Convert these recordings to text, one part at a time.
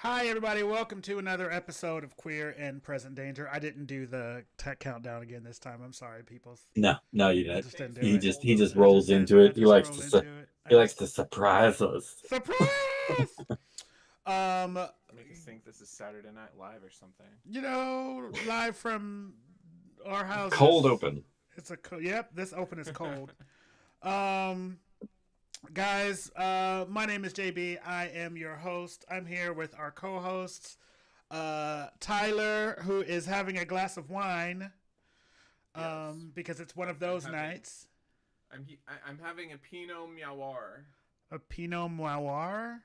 Hi, everybody. Welcome to another episode of Queer and Present Danger. I didn't do the tech countdown again this time. I'm sorry, people. No, no, you I didn't. just didn't do He it. just he just I just rolls said into I it. He just likes roll to into it. I he likes just to surprise us. surprise. Um, Make us think this is Saturday Night Live or something. live from our houses. Cold open. Yep. This open is cold. Um, guys. My name is JB. I am your host. I'm here with our co-hosts. Tyler, who is having a glass of wine, Yes, because it's one of I'm those having nights. I'm having a Pinot Noir. A Pinot Noir.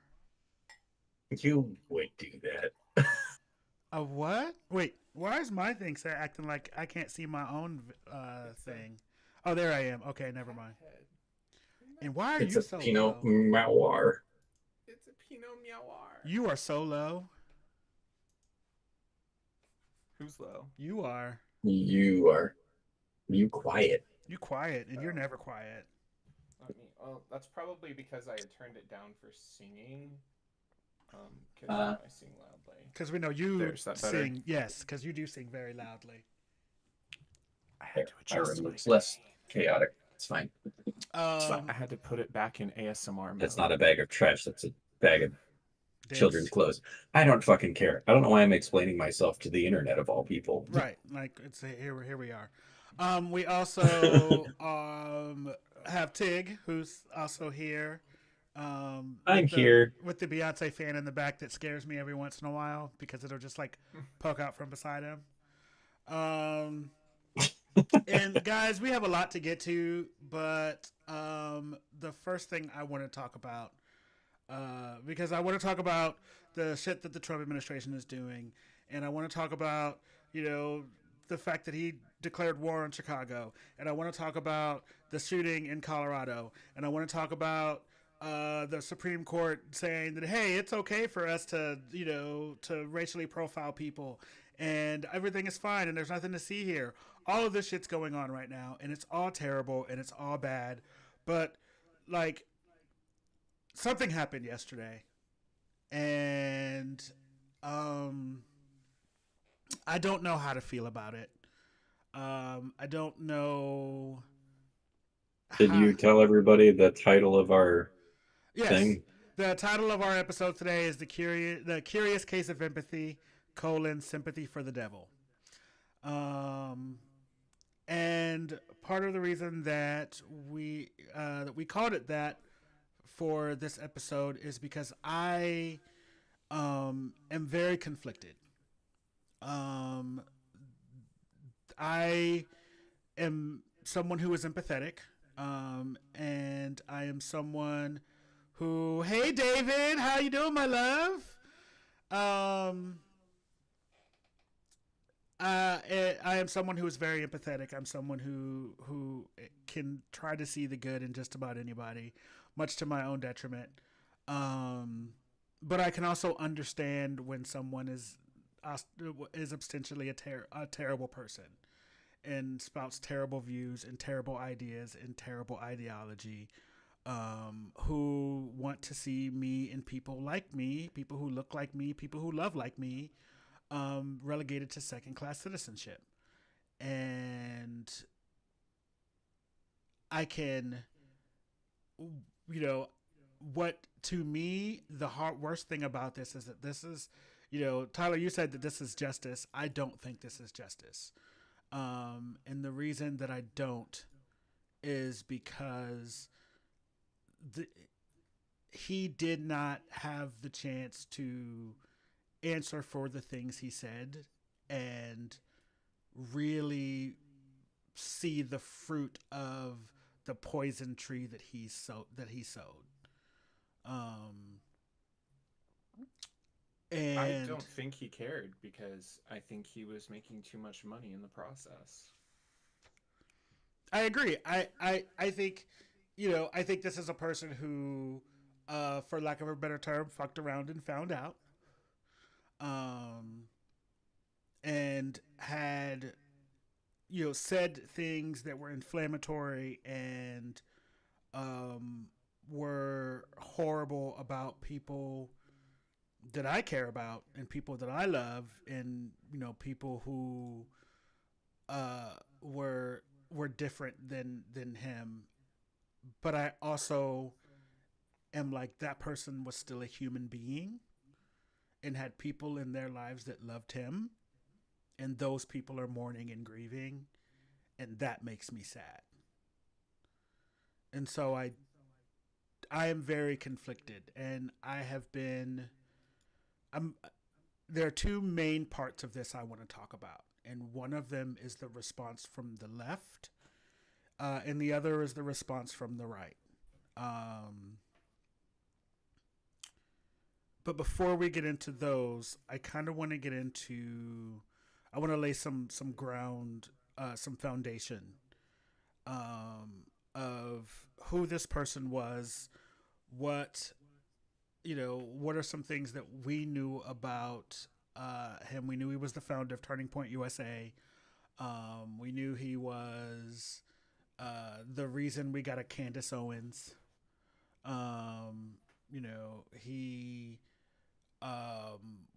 You would do that. A what? Wait, why is my thing acting like I can't see my own It's a thing? Oh, there I am. Okay, never mind. head. And why are It's you a so Pinot low? Noir. It's a Pinot Noir. You are so low. Who's low? You are. You are you quiet. You quiet, and you're Oh, never quiet. not me. Well, that's probably because I had turned it down for singing. Because Uh, I sing loudly. Because we know you There's that better. sing. Yes, because you do sing very loudly. I there, had to my adjust room my looks less chaotic. It's fine. It's fine. I Um, had to put it back in ASMR That's mode. not a bag of trash. That's a bag of children's dicks. clothes. I don't fucking care. I don't know why I'm explaining myself to the internet of all people. Right, like it's here we are. We also have Tig, who's also here. I'm here. With the Beyonce fan in the back that scares me every once in a while because it'll just like poke out from beside him. Um, and guys, we have a lot to get to, but the first thing I want to talk about, because I want to talk about the shit that the Trump administration is doing, and I want to talk about you know the fact that he declared war on Chicago, and I want to talk about the shooting in Colorado, and I want to talk about the Supreme Court saying that hey, it's okay for us to to racially profile people, and everything is fine, and there's nothing to see here. All of this shit's going on right now, and it's all terrible and it's all bad, but like something happened yesterday, and um, I don't know how to feel about it. I don't know Did how. you tell everybody the title of our Yes, thing? the title of our episode today is the curious case of empathy: sympathy for the devil. Um, and part of the reason that we called it that for this episode is because I am very conflicted. Um, I am someone who is empathetic, and I am someone who, hey David, how you doing, my love? Um, I am someone who is very empathetic. I'm someone who can try to see the good in just about anybody, much to my own detriment. Um, but I can also understand when someone is ostensibly a terrible person and spouts terrible views and terrible ideas and terrible ideology. Who want to see me and people like me, people who look like me, people who love like me, relegated to second class citizenship. And I can, what to me, the worst thing about this is that this is, Tyler, you said that this is justice. I don't think this is justice. And the reason that I don't is because the, he did not have the chance to answer for the things he said and really see the fruit of the poison tree that he sowed. Um, I and don't think he cared because I think he was making too much money in the process. I agree. I think, I think this is a person who, for lack of a better term, fucked around and found out. Um, and had, said things that were inflammatory and um, were horrible about people that I care about and people that I love, and people who uh, were different than him. But I also am like, that person was still a human being and had people in their lives that loved him, and those people are mourning and grieving, and that makes me sad. And so I am very conflicted, and I have been. I'm. There are two main parts of this I want to talk about, and one of them is the response from the left, and the other is the response from the right. Um, but before we get into those, I kind of want to get into. I want to lay some ground, some foundation, of who this person was, what what are some things that we knew about him. We knew he was the founder of Turning Point USA. We knew he was the reason we got a Candace Owens. He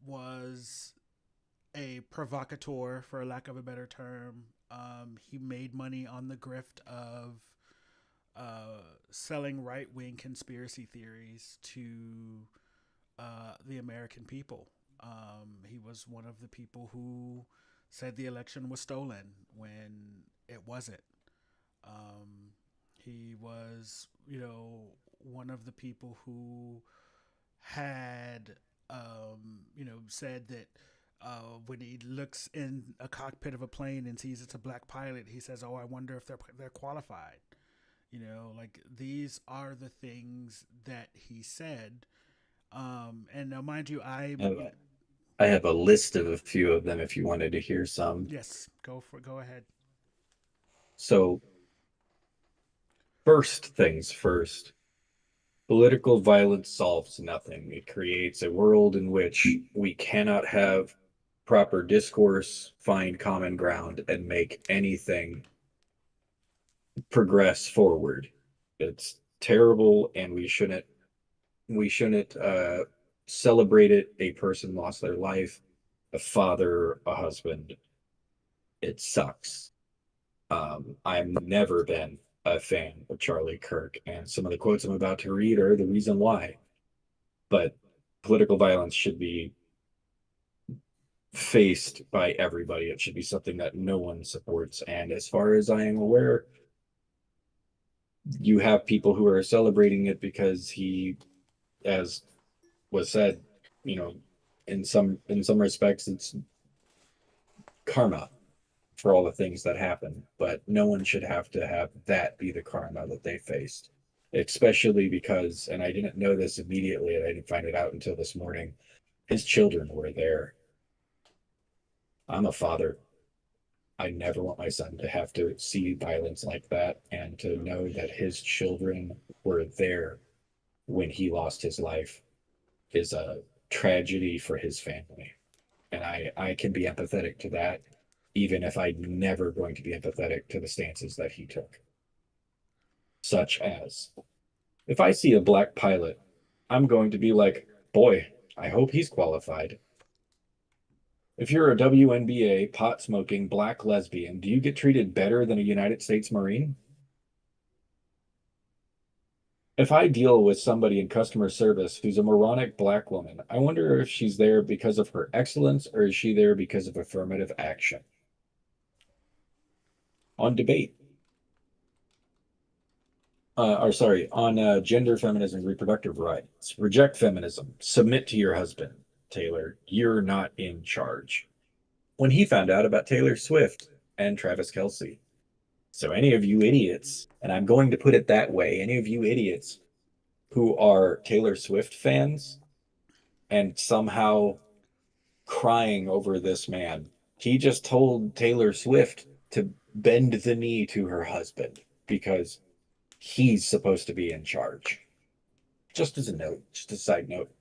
was a provocateur, for lack of a better term. He made money on the grift of selling right wing conspiracy theories to the American people. He was one of the people who said the election was stolen when it wasn't. He was, one of the people who had, said that when he looks in a cockpit of a plane and sees it's a black pilot, he says, "Oh, I wonder if they're qualified." Like, these are the things that he said. And now, mind you, I have a list of a few of them if you wanted to hear some. yes, go ahead. So, first things first, political violence solves nothing. It creates a world in which we cannot have proper discourse, find common ground, and make anything progress forward. It's terrible, and we shouldn't celebrate it. A person lost their life, a father, a husband. It sucks. I've never been a fan of Charlie Kirk, and some of the quotes I'm about to read are the reason why. But political violence should be faced by everybody. It should be something that no one supports. And as far as I am aware, you have people who are celebrating it because he, as was said, you know, in some respects, it's karma for all the things that happen. But no one should have to have that be the karma that they faced, especially because, and I didn't know this immediately, and I didn't find it out until this morning. His children were there. I'm a father. I never want my son to have to see violence like that, and to know that his children were there when he lost his life is a tragedy for his family. And I can be empathetic to that, even if I'm never going to be empathetic to the stances that he took. Such as, if I see a black pilot, I'm going to be like, boy, I hope he's qualified. If you're a WNBA pot smoking black lesbian, do you get treated better than a United States Marine? If I deal with somebody in customer service who's a moronic black woman, I wonder if she's there because of her excellence, or is she there because of affirmative action? On debate, or sorry, on gender, feminism, reproductive rights, reject feminism, submit to your husband, Taylor. You're not in charge. When he found out about Taylor Swift and Travis Kelce. So, any of you idiots, and I'm going to put it that way, any of you idiots who are Taylor Swift fans and somehow crying over this man, he just told Taylor Swift to bend the knee to her husband because he's supposed to be in charge. Just as a note, just a side note.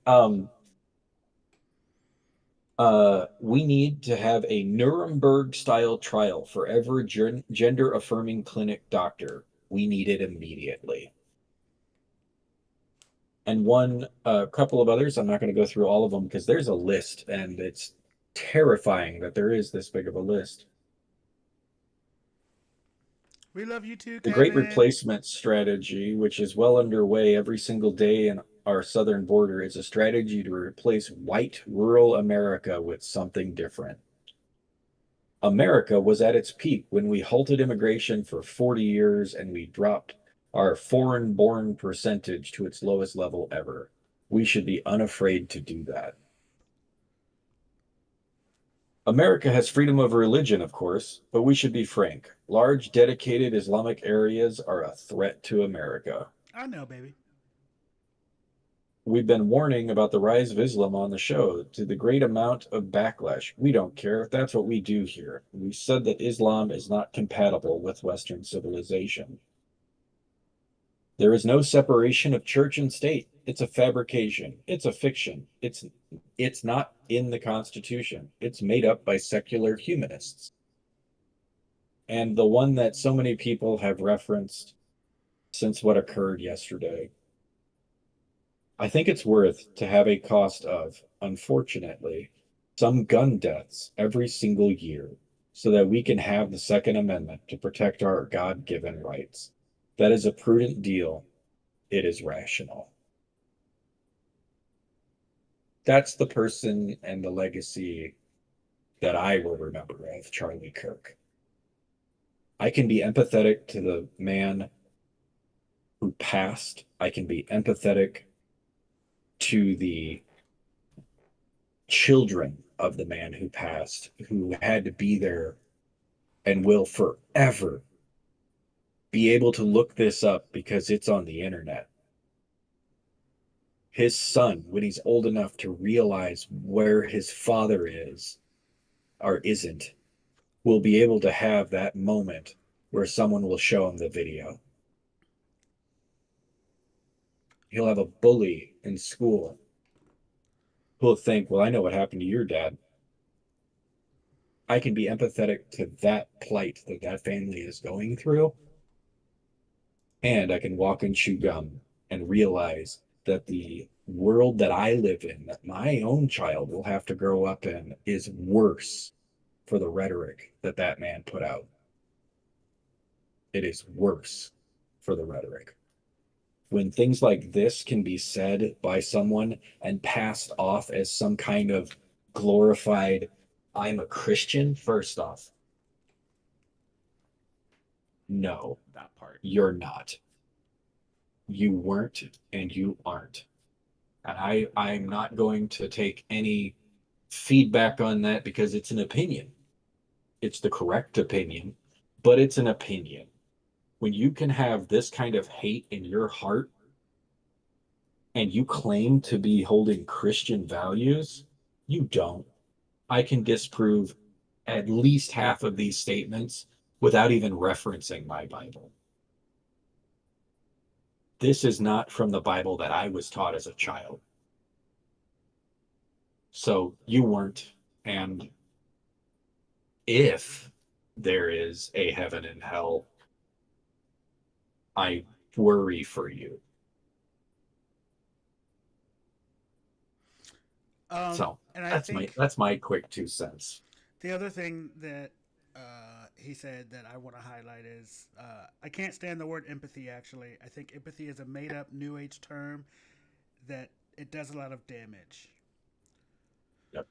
We need to have a Nuremberg style trial for every gender affirming clinic doctor. We need it immediately. and one a couple of others. I'm not going to go through all of them because there's a list, and it's terrifying that there is this big of a list. We love you too, The Great Kevin. Replacement strategy, which is well underway every single day in our southern border, is a strategy to replace white rural America with something different. America was at its peak when we halted immigration for 40 years and we dropped our foreign born percentage to its lowest level ever. We should be unafraid to do that. America has freedom of religion, of course, but we should be frank. Large, dedicated Islamic areas are a threat to America. I know, baby. We've been warning about the rise of Islam on the show to the great amount of backlash. We don't care if that's what we do here. We said that Islam is not compatible with Western civilization. There is no separation of church and state. It's a fabrication. It's a fiction. It's not in the Constitution. It's made up by secular humanists. And the one that so many people have referenced since what occurred yesterday, I think it's worth to have a cost of, unfortunately, some gun deaths every single year so that we can have the Second Amendment to protect our God-given rights. That is a prudent deal. It is rational. That's the person and the legacy that I will remember of Charlie Kirk. I can be empathetic to the man who passed. I can be empathetic to the children of the man who passed, who had to be there and will forever be able to look this up because it's on the internet. His son, when he's old enough to realize where his father is or isn't, will be able to have that moment where someone will show him the video. He'll have a bully in school who'll think, well, I know what happened to your dad. I can be empathetic to that plight that that family is going through, and I can walk and chew gum and realize that the world that I live in, that my own child will have to grow up in, is worse for the rhetoric that that man put out. It is worse for the rhetoric. When things like this can be said by someone and passed off as some kind of glorified, I'm a Christian, first off, no, That part. you're not. You weren't and you aren't. And I'm not going to take any feedback on that because it's an opinion. It's the correct opinion, but it's an opinion. When you can have this kind of hate in your heart and you claim to be holding Christian values, you don't. I can disprove at least half of these statements without even referencing my Bible. This is not from the Bible that I was taught as a child. So you weren't. And if there is a heaven and hell, I worry for you. So And I think that's my quick 2 cents. the other thing that he said that I want to highlight is I can't stand the word empathy. Actually, I think empathy is a made-up New Age term that it does a lot of damage. Yep.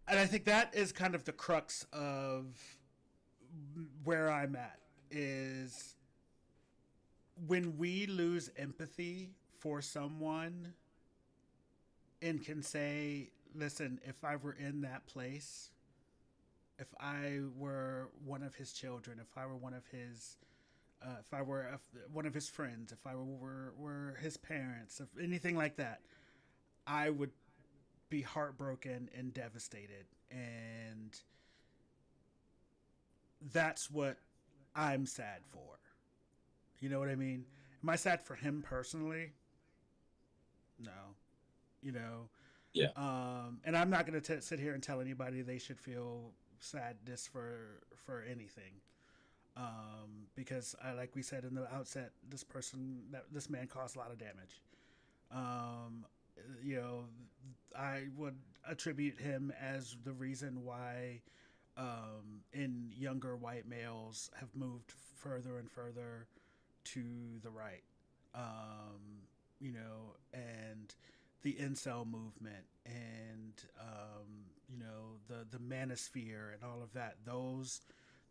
And I think that is kind of the crux of where I'm at is when we lose empathy for someone and can say, listen, if I were in that place, if I were one of his children, if I were one of his, if I were one of his friends, if I were his parents, if anything like that, I would be heartbroken and devastated. And that's what I'm sad for. You know what I mean? Am I sad for him personally? No. You know, Yeah. and I'm not going to sit here and tell anybody they should feel sadness for anything. Because like we said in the outset, this man caused a lot of damage. Um, you know, I would attribute him as the reason why in younger white males have moved further and further to the right. And the incel movement and the manosphere and all of that.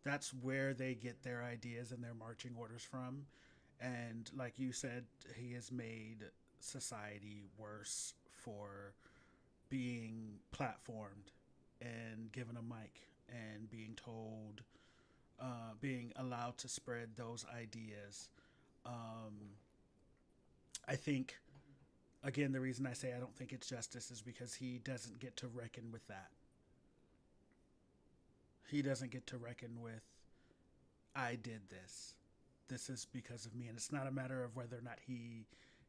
That's where they get their ideas and their marching orders from. And like you said, he has made society worse for being platformed and given a mic and being allowed to spread those ideas. Um, I think, again, the reason I say I don't think it's justice is because he doesn't get to reckon with that. He doesn't get to reckon with, I did this. This is because of me. And it's not a matter of whether or not he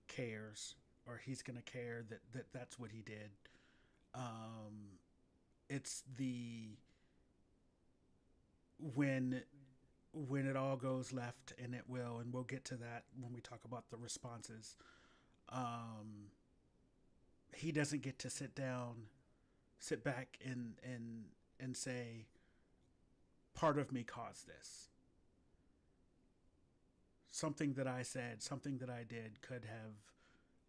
cares or he's going to care that that's what he did. Um, it's the when when it all goes left, and it will, and we'll get to that when we talk about the responses. Um, he doesn't get to sit back and say, part of me caused this. Something that I said, something that I did could have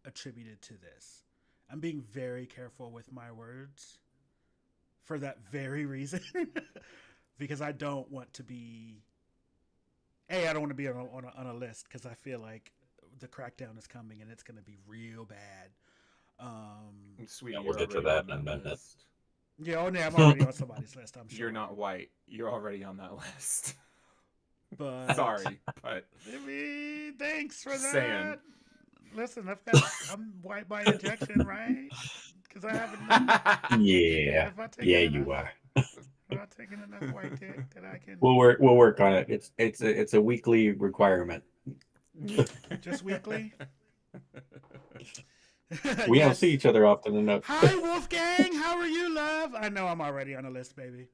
attributed to this. I'm being very careful with my words for that very reason. Because I don't want to be. I don't want to be on a list because I feel like the crackdown is coming and it's going to be real bad. Sweetie, Yeah, we'll you're get to already that on in a that minute. list. Yeah, I'm already on somebody's list, I'm sure. You're not white. You're already on that list. But Sorry, but I mean, thanks for just that. saying. Listen, I'm white by injection, right? Because I haven't. Yeah, Have I taken yeah, enough? you are. Have I taken enough white dick that I can We'll work on it. It's a weekly requirement. just weekly? We don't see Yes. each other often enough. Hi, Wolfgang. How are you, love? I know I'm already on the list, baby.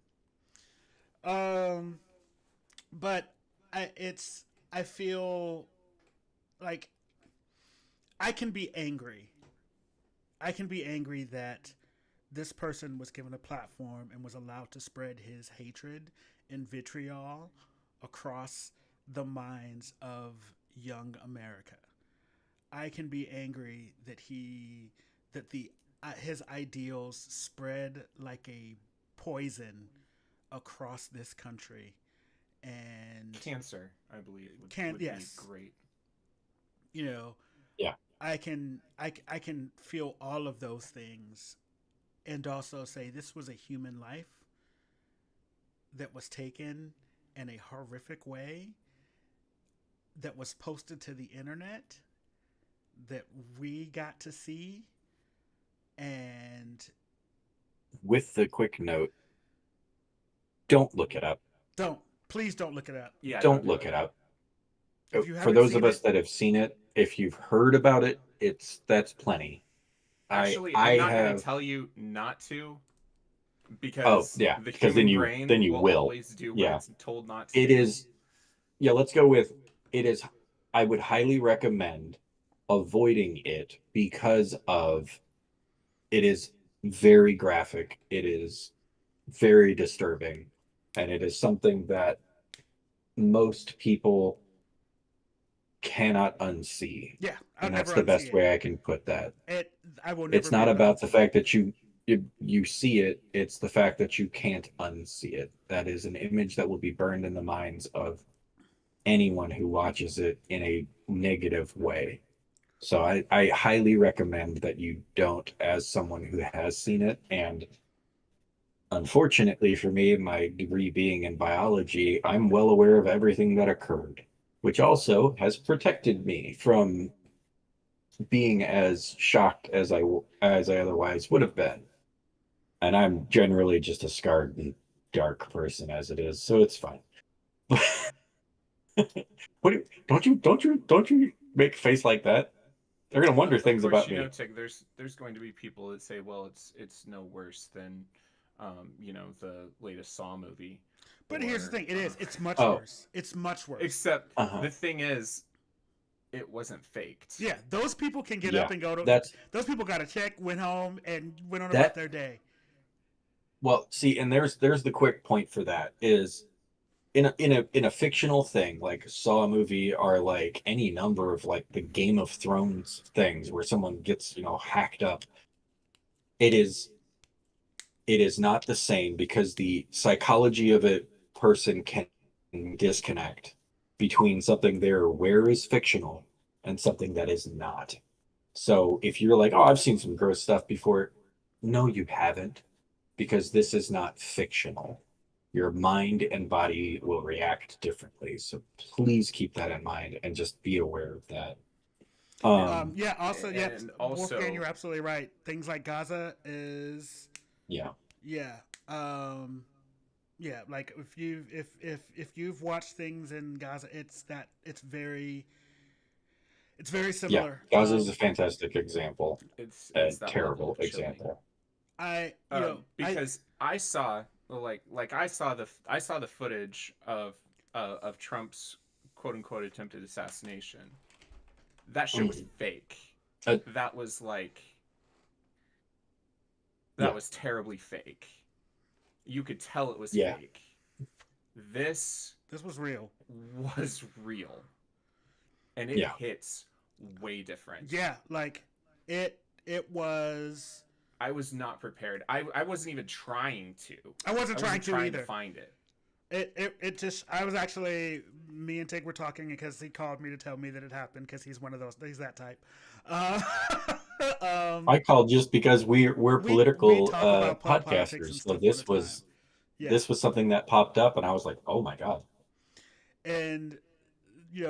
Um, but I feel like I can be angry. I can be angry that this person was given a platform and was allowed to spread his hatred and vitriol across the minds of young America. I can be angry that the his ideals spread like a poison across this country and Cancer, I believe, can't would be yes great. you know Yeah, I can feel all of those things and also say this was a human life that was taken in a horrific way that was posted to the internet that we got to see. And with the quick note, don't look it up. please don't look it up. Yeah, don't Don't do look it. it up. If you For haven't those of seen us it, that have seen it, if you've heard about it, that's plenty. I Actually, I'm I not going to have. tell you not to Oh because yeah, the because then human you brain then you will will. always do what Yeah, it's told not to it do. is. Yeah, let's go with it is. I would highly recommend avoiding it because of it is very graphic. It is very disturbing, and it is something that most people cannot unsee. yeah, I'll And that's never the unsee best it. way I can put that. It I will It's never be not able to about the unsee it. fact that you see it, it's the fact that you can't unsee it. That is an image that will be burned in the minds of anyone who watches it in a negative way. So I highly recommend that you don't, as someone who has seen it. And unfortunately for me, my degree being in biology, I'm well aware of everything that occurred, which also has protected me from being as shocked as I otherwise would have been. And I'm generally just a scarred and dark person as it is, so it's fine. Don't you make a face like that? They're gonna wonder Of things course, about you know, me. Tig, there's going to be people that say, well, it's no worse than the latest Saw movie, But here's the or thing: it's much Oh, worse. It's much worse. except uh-huh. the thing is, it wasn't faked. Yeah, those people can get Yeah. up and go to. That's Those people got a check, went home, and went on about that their day. well, see, and there's the quick point for that is in a fictional thing like Saw movie or like any number of like the Game of Thrones things where someone gets, hacked up. It is it is not the same because the psychology of a person can disconnect between something they're aware is fictional and something that is not. So if you're like, oh, I've seen some gross stuff before, no, you haven't, because this is not fictional. Your mind and body will react differently. So please keep that in mind and just be aware of that. Um, Yeah. Also, yep. And Wolfgang, you're also, absolutely right. Things like Gaza is, yeah, yeah, yeah. Like if you've watched things in Gaza, it's very yeah. similar. Gaza is a fantastic example, a it's that level terrible of chilling. example. I Because I saw I saw the footage of Trump's quote unquote attempted assassination. That shit was Mhm. fake. Uh, That was like that yeah, was terribly fake. You could tell it was yeah, fake. This this was real. was real, and it yeah. hits way different. Yeah, like it was. I was not prepared. I wasn't even trying to. I wasn't I trying wasn't to trying to either. find it. It just I was actually me and Tig were talking because he called me to tell me that it happened because he's one of those he's that type. Uh, um, I called just because we're we political talk about politics and podcasters. So stuff all the time. Yeah, this was something that popped up, and I was like, oh my God. and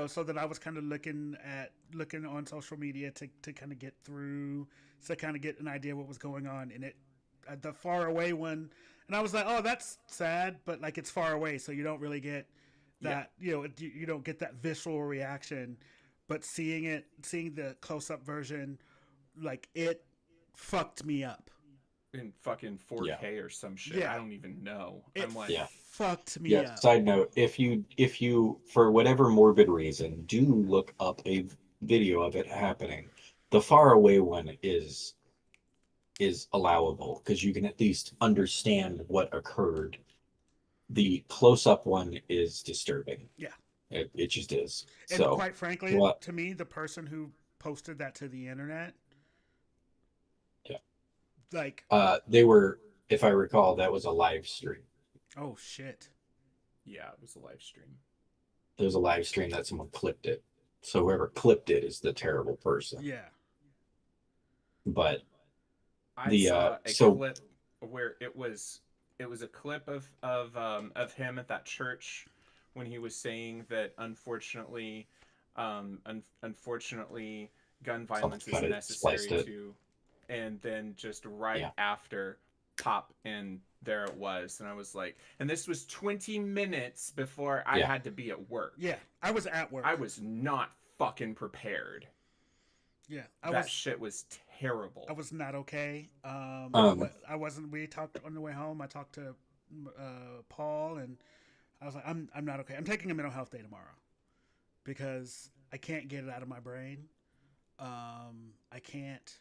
so then I was kind of looking on social media to kind of get through, to kind of get an idea what was going on, and it the far away one, and I was like, oh, that's sad, but like it's far away, so you don't really get Yeah, that, you don't get that visceral reaction, but seeing the close up version, like it fucked me up. in fucking Yeah, 4K or some shit. Yeah, I don't even know. it I'm like, yeah. fucked Yeah, me up. side note, if you for whatever morbid reason do look up a video of it happening, the far away one is allowable because you can at least understand what occurred. The close up one is disturbing. Yeah, It just is. and So, quite frankly, what? to me, the person who posted that to the internet, Yeah. like, They were, if I recall, that was a live stream. oh shit. yeah, it was a live stream. There was a live stream that someone clipped it. So whoever clipped it is the terrible person. Yeah. But I the saw a so clip where it was a clip of him at that church when he was saying that unfortunately gun someone violence is cut it, spliced necessary it. to, and then just right Yeah. after pop, and there it was, and I was like, and this was 20 minutes before I Yeah. had to be at work. Yeah. I was at work. I was not fucking prepared. Yeah. That shit was terrible. I was not okay. Um, I wasn't. We talked on the way home. I talked to Paul, and I was like, I'm not okay. I'm taking a mental health day tomorrow because I can't get it out of my brain. I can't.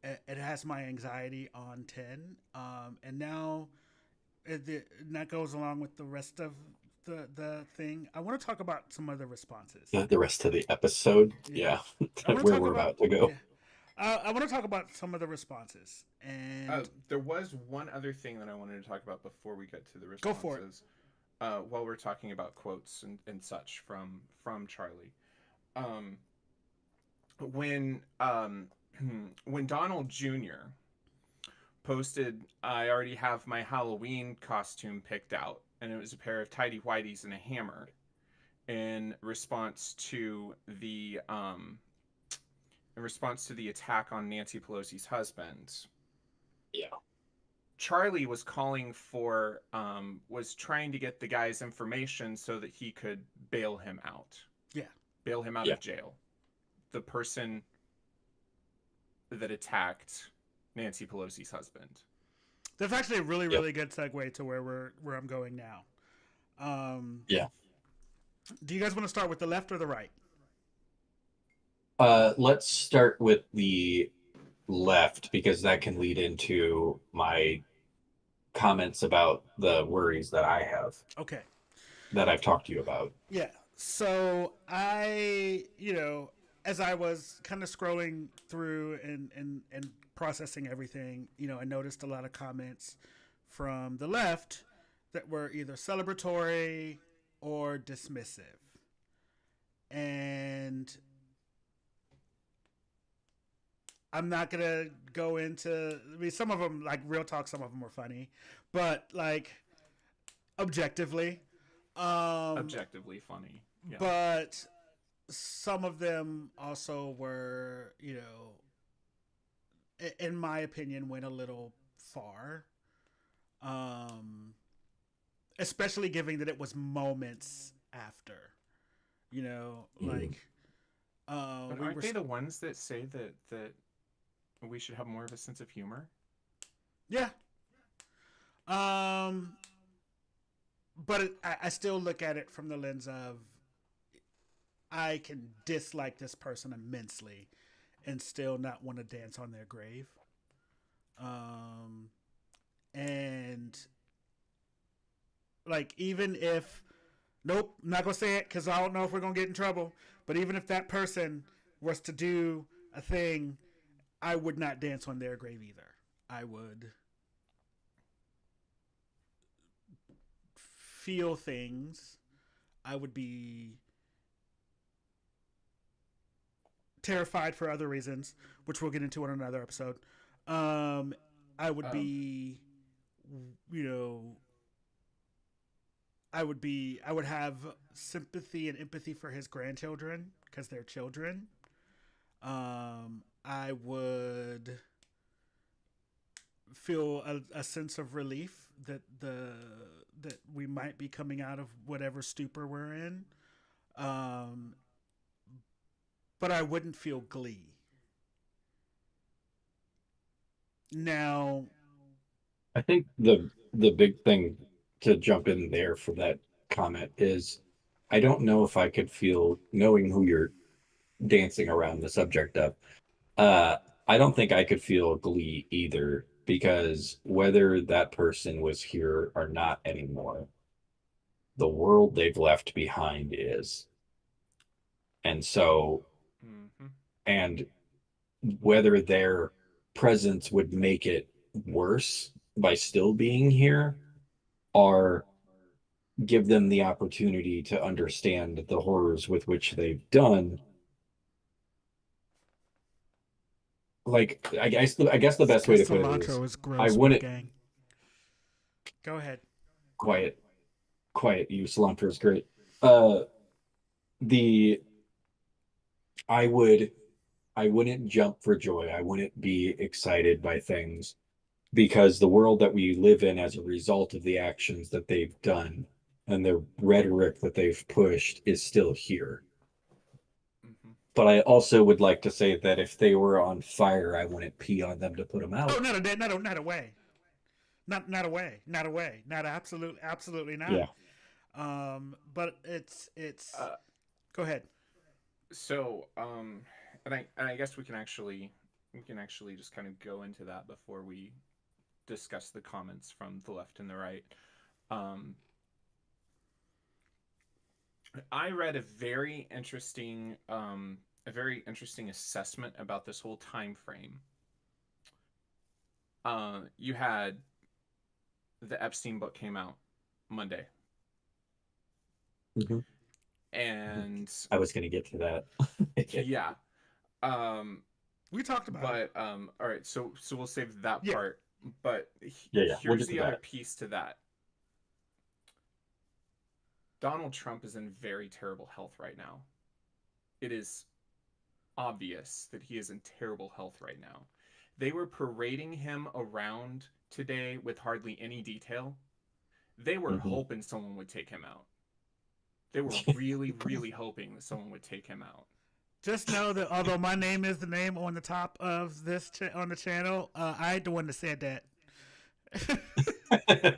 It has my anxiety on 10. And now and that goes along with the rest of the thing. I want to talk about some other responses. the rest of the episode, Yeah. yeah, I want to where talk we're about about to go. yeah. I want to talk about some of the responses and There was one other thing that I wanted to talk about before we get to the go for it. responses. While we're talking about quotes and such from Charlie, um, when when Donald Jr. posted, "I already have my Halloween costume picked out," and it was a pair of tidy whities and a hammer, in response to the attack on Nancy Pelosi's husband. Yeah, Charlie was calling for was trying to get the guy's information so that he could bail him out. Yeah. Bail him out yeah, of jail. The person that attacked Nancy Pelosi's husband. That's actually a really, Yep. really good segue to where I'm going now. Yeah. Do you guys want to start with the left or the right? Let's start with the left because that can lead into my comments about the worries that I have Okay. that I've talked to you about. Yeah. So as I was kind of scrolling through and processing everything, I noticed a lot of comments from the left that were either celebratory or dismissive. And I'm not gonna go into. I mean, some of them, like real talk, some of them were funny, but like objectively, um, Objectively funny. Yeah. but some of them also were, in my opinion, went a little far. Um, Especially given that it was moments after, Mm. like But we aren't were, they the ones that say that we should have more of a sense of humor? yeah. Um, but I still look at it from the lens of I can dislike this person immensely and still not want to dance on their grave. Um, and like, even if, nope, I'm not going to say it because I don't know if we're going to get in trouble, but even if that person was to do a thing, I would not dance on their grave either. I would feel things. I would be terrified for other reasons, which we'll get into in another episode. Um, I would be, you know, I would have sympathy and empathy for his grandchildren because they're children. I would feel a sense of relief that we might be coming out of whatever stupor we're in. Um, but I wouldn't feel glee. Now, I think the big thing to jump in there for that comment is I don't know if I could feel knowing who you're dancing around the subject of. Uh, I don't think I could feel glee either because whether that person was here or not anymore, the world they've left behind is. And so, Mm-hmm. and whether their presence would make it worse by still being here or give them the opportunity to understand the horrors with which they've done. Like, I guess the best way because to put it is cilantro is I gross, wouldn't Wolfgang. Go ahead. quiet, quiet. You cilantro is great. Uh, the I would I wouldn't jump for joy. I wouldn't be excited by things because the world that we live in as a result of the actions that they've done and the rhetoric that they've pushed is still here. Mm-hmm. But I also would like to say that if they were on fire, I wouldn't pee on them to put them Oh, out. not a way. Not a way. Not a way. Not absolutely not. Yeah. But it's. Uh, Go ahead. so, and I guess we can actually just kind of go into that before we discuss the comments from the left and the right. Um, I read a very interesting assessment about this whole time frame. You had the Epstein book came out Monday, Mhm. and I was going to get to that. yeah. Um, We talked about it. but all right, so we'll save that Yeah. part. But Yeah, yeah, we'll here's get to the other that. piece to that. Donald Trump is in very terrible health right now. It is obvious that he is in terrible health right now. They were parading him around today with hardly any detail. They were Mhm. hoping someone would take him out. They were really, really hoping that someone would take him out. Just know that although my name is the name on the top of this on the channel, I ain't the one that said that.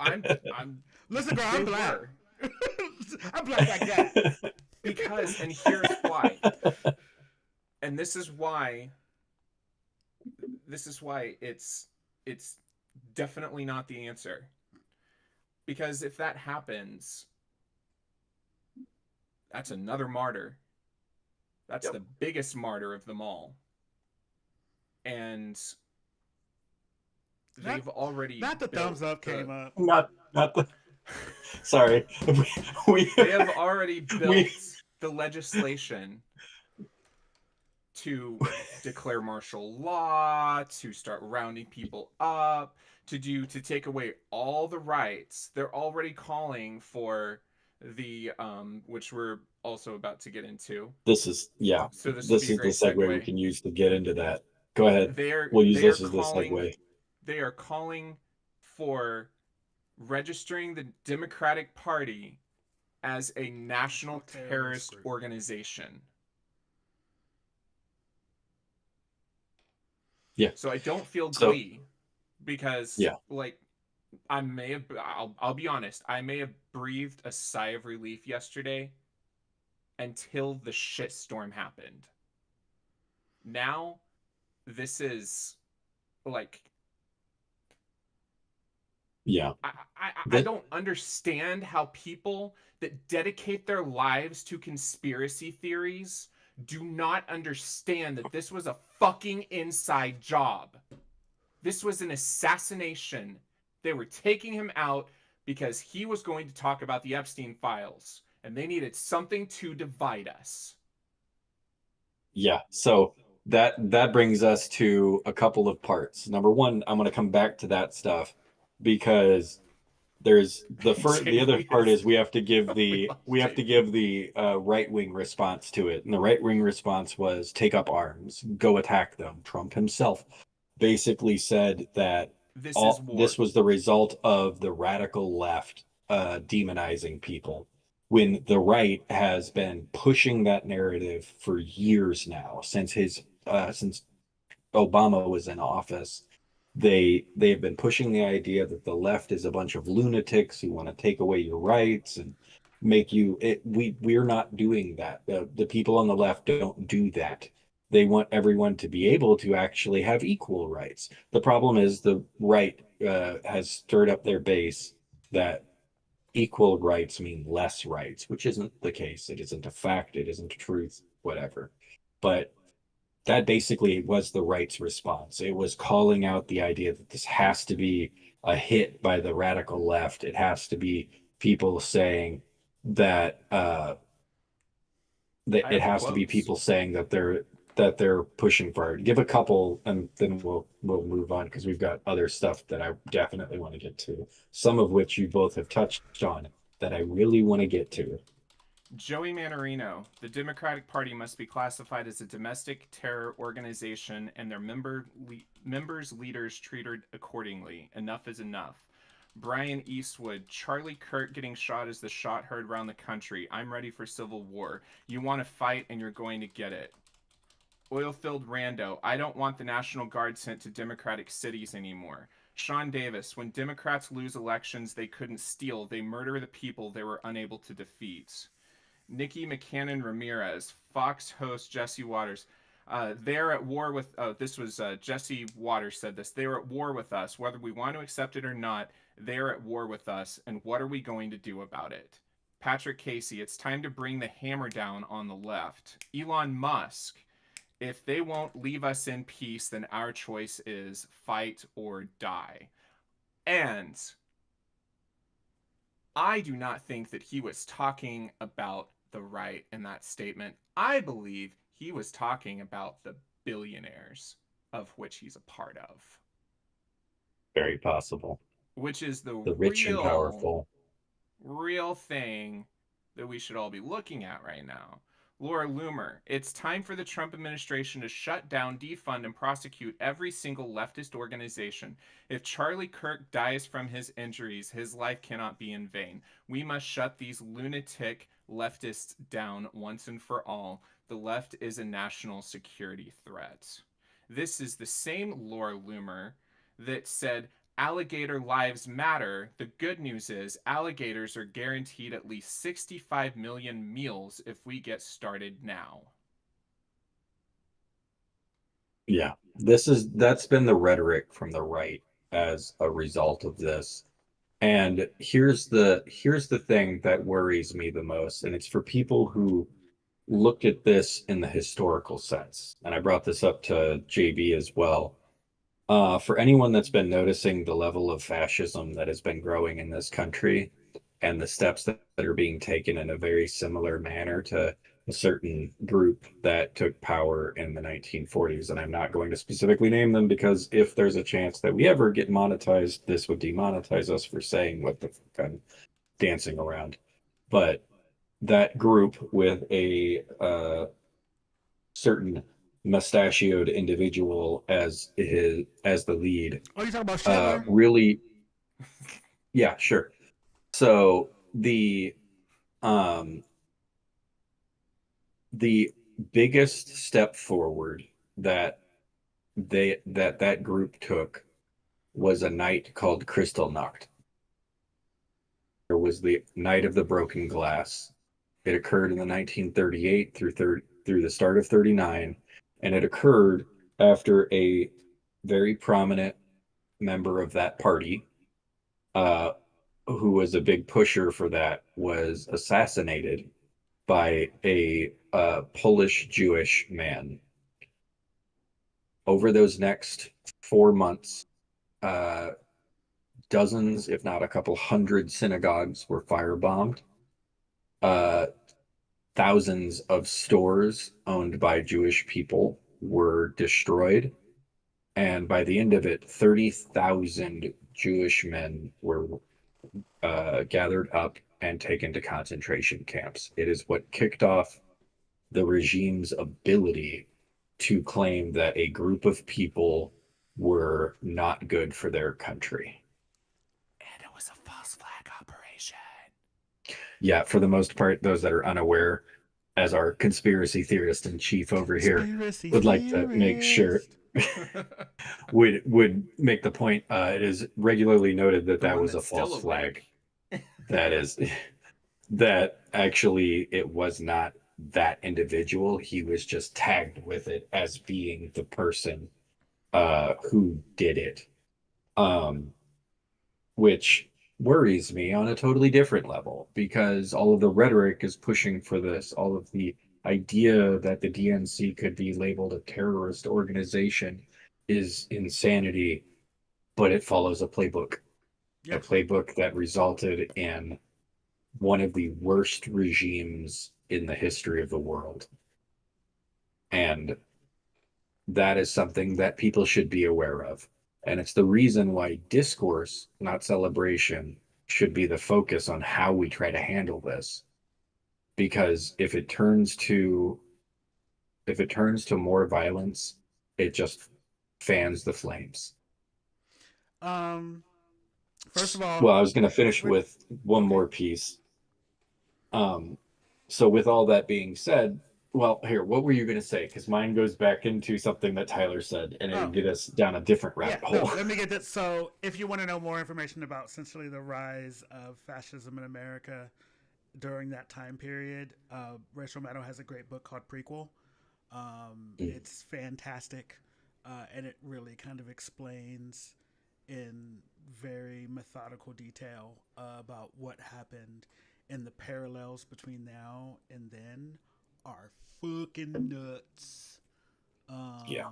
I'm Listen, girl, I'm they black. were I'm black like that. because, and here's why. And this is why it's definitely not the answer. Because if that happens, that's another martyr. That's Yep. the biggest martyr of them all. And Not, they've already not the built thumbs up the came up. Not the. Sorry, we they have already we built the legislation to declare martial law, to start rounding people up, to take away all the rights. They're already calling for the which we're also about to get into. this is yeah. So this will This be a is the great segue we segue. can use to get into that. Go ahead. They're We'll use they are this as the calling segue. they are calling for registering the Democratic Party as a national Terrorist terrorist group. organization. Yeah. So I don't feel So glee because yeah, like I'll be honest, I may have breathed a sigh of relief yesterday until the shitstorm happened. Now this is like yeah. I That don't understand how people that dedicate their lives to conspiracy theories do not understand that this was a fucking inside job. This was an assassination. They were taking him out because he was going to talk about the Epstein files, and they needed something to divide us. yeah. So that brings us to a couple of parts. Number one, I'm going to come back to that stuff because there's the other JV part is is we have to give we the lost JV. right wing response to it, and the right wing response was take up arms, go attack them. Trump himself basically said that This is all this war. was the result of the radical left demonizing people when the right has been pushing that narrative for years now since Obama was in office. They have been pushing the idea that the left is a bunch of lunatics who want to take away your rights and make you we're not doing that. The people on the left don't do that. They want everyone to be able to actually have equal rights. The problem is the right has stirred up their base that equal rights mean less rights, which isn't the case. It isn't a fact. It isn't a truth, whatever. But that basically was the right's response. It was calling out the idea that this has to be a hit by the radical left. It has to be people saying that that I it have has to be quotes. people saying that they're pushing for it. Give a couple, and then we'll move on because we've got other stuff that I definitely want to get to. Some of which you both have touched on that I really want to get to. Joey Manorino, the Democratic Party must be classified as a domestic terror organization and their members' leaders treated accordingly. Enough is enough. Brian Eastwood, Charlie Kirk getting shot is the shot heard around the country. I'm ready for civil war. You want to fight and you're going to get it. Oilfield Rando, I don't want the National Guard sent to Democratic cities anymore. Sean Davis, when Democrats lose elections they couldn't steal, they murder the people they were unable to defeat. Nikki McCannon Ramirez, Fox host Jesse Waters. They're at war with. Oh, this was Jesse Waters said this. They're at war with us, whether we want to accept it or not. They're at war with us, and what are we going to do about it? Patrick Casey, it's time to bring the hammer down on the left. Elon Musk, if they won't leave us in peace, then our choice is fight or die. And I do not think that he was talking about the right in that statement. I believe he was talking about the billionaires of which he's a part of, Very possible. which is the The rich and powerful. real thing that we should all be looking at right now. Laura Loomer, it's time for the Trump administration to shut down, defund, and prosecute every single leftist organization. If Charlie Kirk dies from his injuries, his life cannot be in vain. We must shut these lunatic leftists down once and for all. The left is a national security threat. This is the same Laura Loomer that said, Alligator lives matter. The good news is alligators are guaranteed at least 65 million meals if we get started now. Yeah. That's been the rhetoric from the right as a result of this. And here's the thing that worries me the most, and it's for people who looked at this in the historical sense. And I brought this up to JB as well. For anyone that's been noticing the level of fascism that has been growing in this country and the steps that are being taken in a very similar manner to a certain group that took power in the 1940s. And I'm not going to specifically name them because if there's a chance that we ever get monetized, this would demonetize us for saying what the fuck I'm dancing around. But that group with a certain mustachioed individual as the lead Oh, you talking about Schindler? really, yeah, sure. So um the biggest step forward that that group took was a night called Kristallnacht. There was the Night of the Broken Glass. It occurred in the 1938 through the start of 39, and it occurred after a very prominent member of that party, uh, who was a big pusher for that, was assassinated by a Polish Jewish man. Over those next 4 months, uh, dozens, if not a couple hundred synagogues were firebombed. Uh, Thousands of stores owned by Jewish people were destroyed. And by the end of it, 30,000 Jewish men were gathered up and taken to concentration camps. It is what kicked off the regime's ability to claim that a group of people were not good for their country. And it was a false flag operation. Yeah, for the most part, those that are unaware, as our conspiracy theorist in chief over here, Conspiracy would like to make sure theorist. would make the point. It is regularly noted that The that one was a that's still false flag. awake. That is that actually it was not that individual. He was just tagged with it as being the person who did it. Um, which worries me on a totally different level because all of the rhetoric is pushing for this, all of the idea that the DNC could be labeled a terrorist organization is insanity, but it follows a Yeah. playbook that resulted in one of the worst regimes in the history of the world. And that is something that people should be aware of. And it's the reason why discourse, not celebration, should be the focus on how we try to handle this. Because if it turns to more violence, it just fans the flames. Um. First of all, Well, I was going to finish we're with one okay. more piece. Um, so with all that being said, well, here, what were you going to say? Because mine goes back into something that Tyler said, and it would Oh, get us down a different yeah. rabbit No, hole. let me get that. So, if you want to know more information about essentially the rise of fascism in America during that time period, Rachel Maddow has a great book called Prequel. It's fantastic, and it really kind of explains in very methodical detail about what happened, and the parallels between now and then are fucking nuts. Yeah.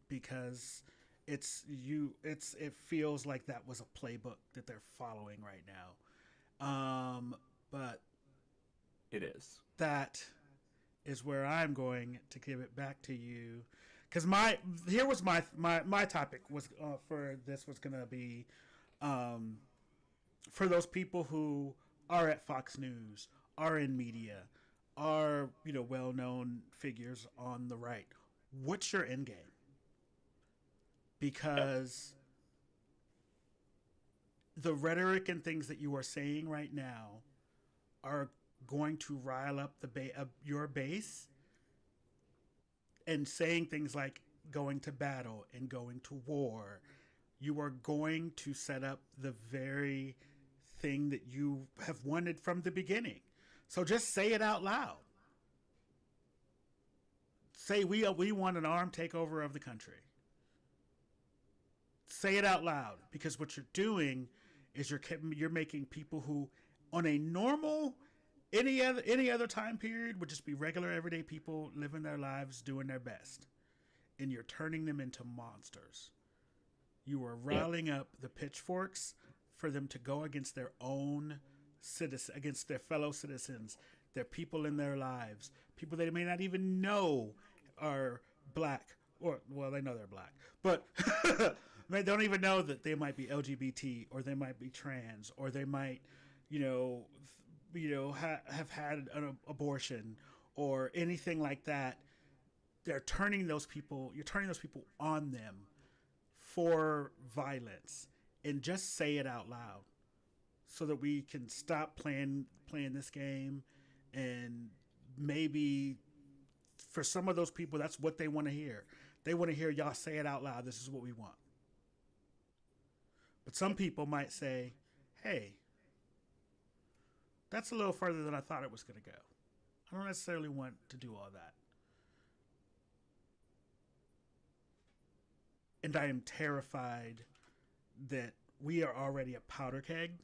Because it feels like that was a playbook that they're following right now. But It is. that is where I'm going to give it back to you, because my topic was for this was gonna be um, for those people who are at Fox News, are in media, are well known figures on the right. What's your end game? Yep. Because the rhetoric and things that you are saying right now are going to rile up your base, and saying things like going to battle and going to war you are going to set up the very thing that you have wanted from the beginning. So just say it out loud. Say we want an armed takeover of the country. Say it out loud, because what you're doing is you're making people who on a normal any other time period would just be regular everyday people living their lives doing their best, and you're turning them into monsters. You are Yeah. riling up the pitchforks for them to go against their own citizens, against their fellow citizens, their people in their lives, people they may not even know are black, or well, they know they're black, but they don't even know that they might be LGBT, or they might be trans, or they might, you know, have had an abortion or anything like that. They're turning those people. You're turning those people on them for violence, and just say it out loud so that we can stop playing this game. And maybe for some of those people, that's what they want to hear. They want to hear y'all say it out loud. This is what we want. But some people might say, hey, that's a little further than I thought it was going to go. I don't necessarily want to do all that. And I am terrified that we are already a powder keg.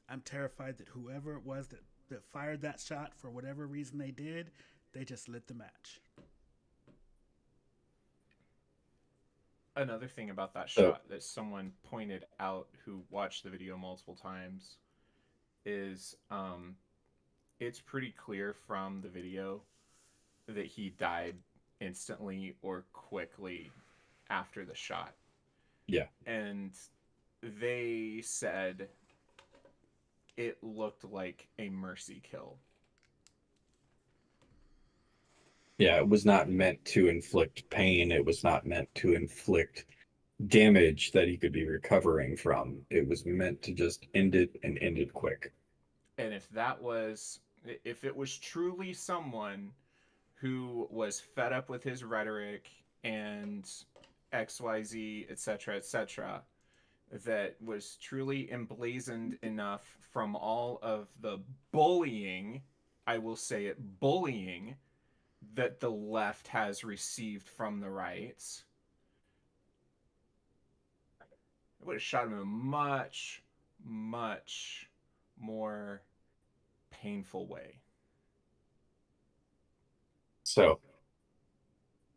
I'm terrified that whoever it was that fired that shot, for whatever reason they did, they just lit the match. Another thing about that So shot that someone pointed out who watched the video multiple times is it's pretty clear from the video that he died instantly or quickly after the shot. yeah, And they said it looked like a mercy kill. yeah, it was not meant to inflict pain. It was not meant to inflict damage that he could be recovering from. It was meant to just end it and end it quick. And if it was truly someone who was fed up with his rhetoric and XYZ, etc., etc., that was truly emblazoned enough from all of the bullying, I will say it, bullying that the left has received from the right, it would have shot him in a much, much more painful way. So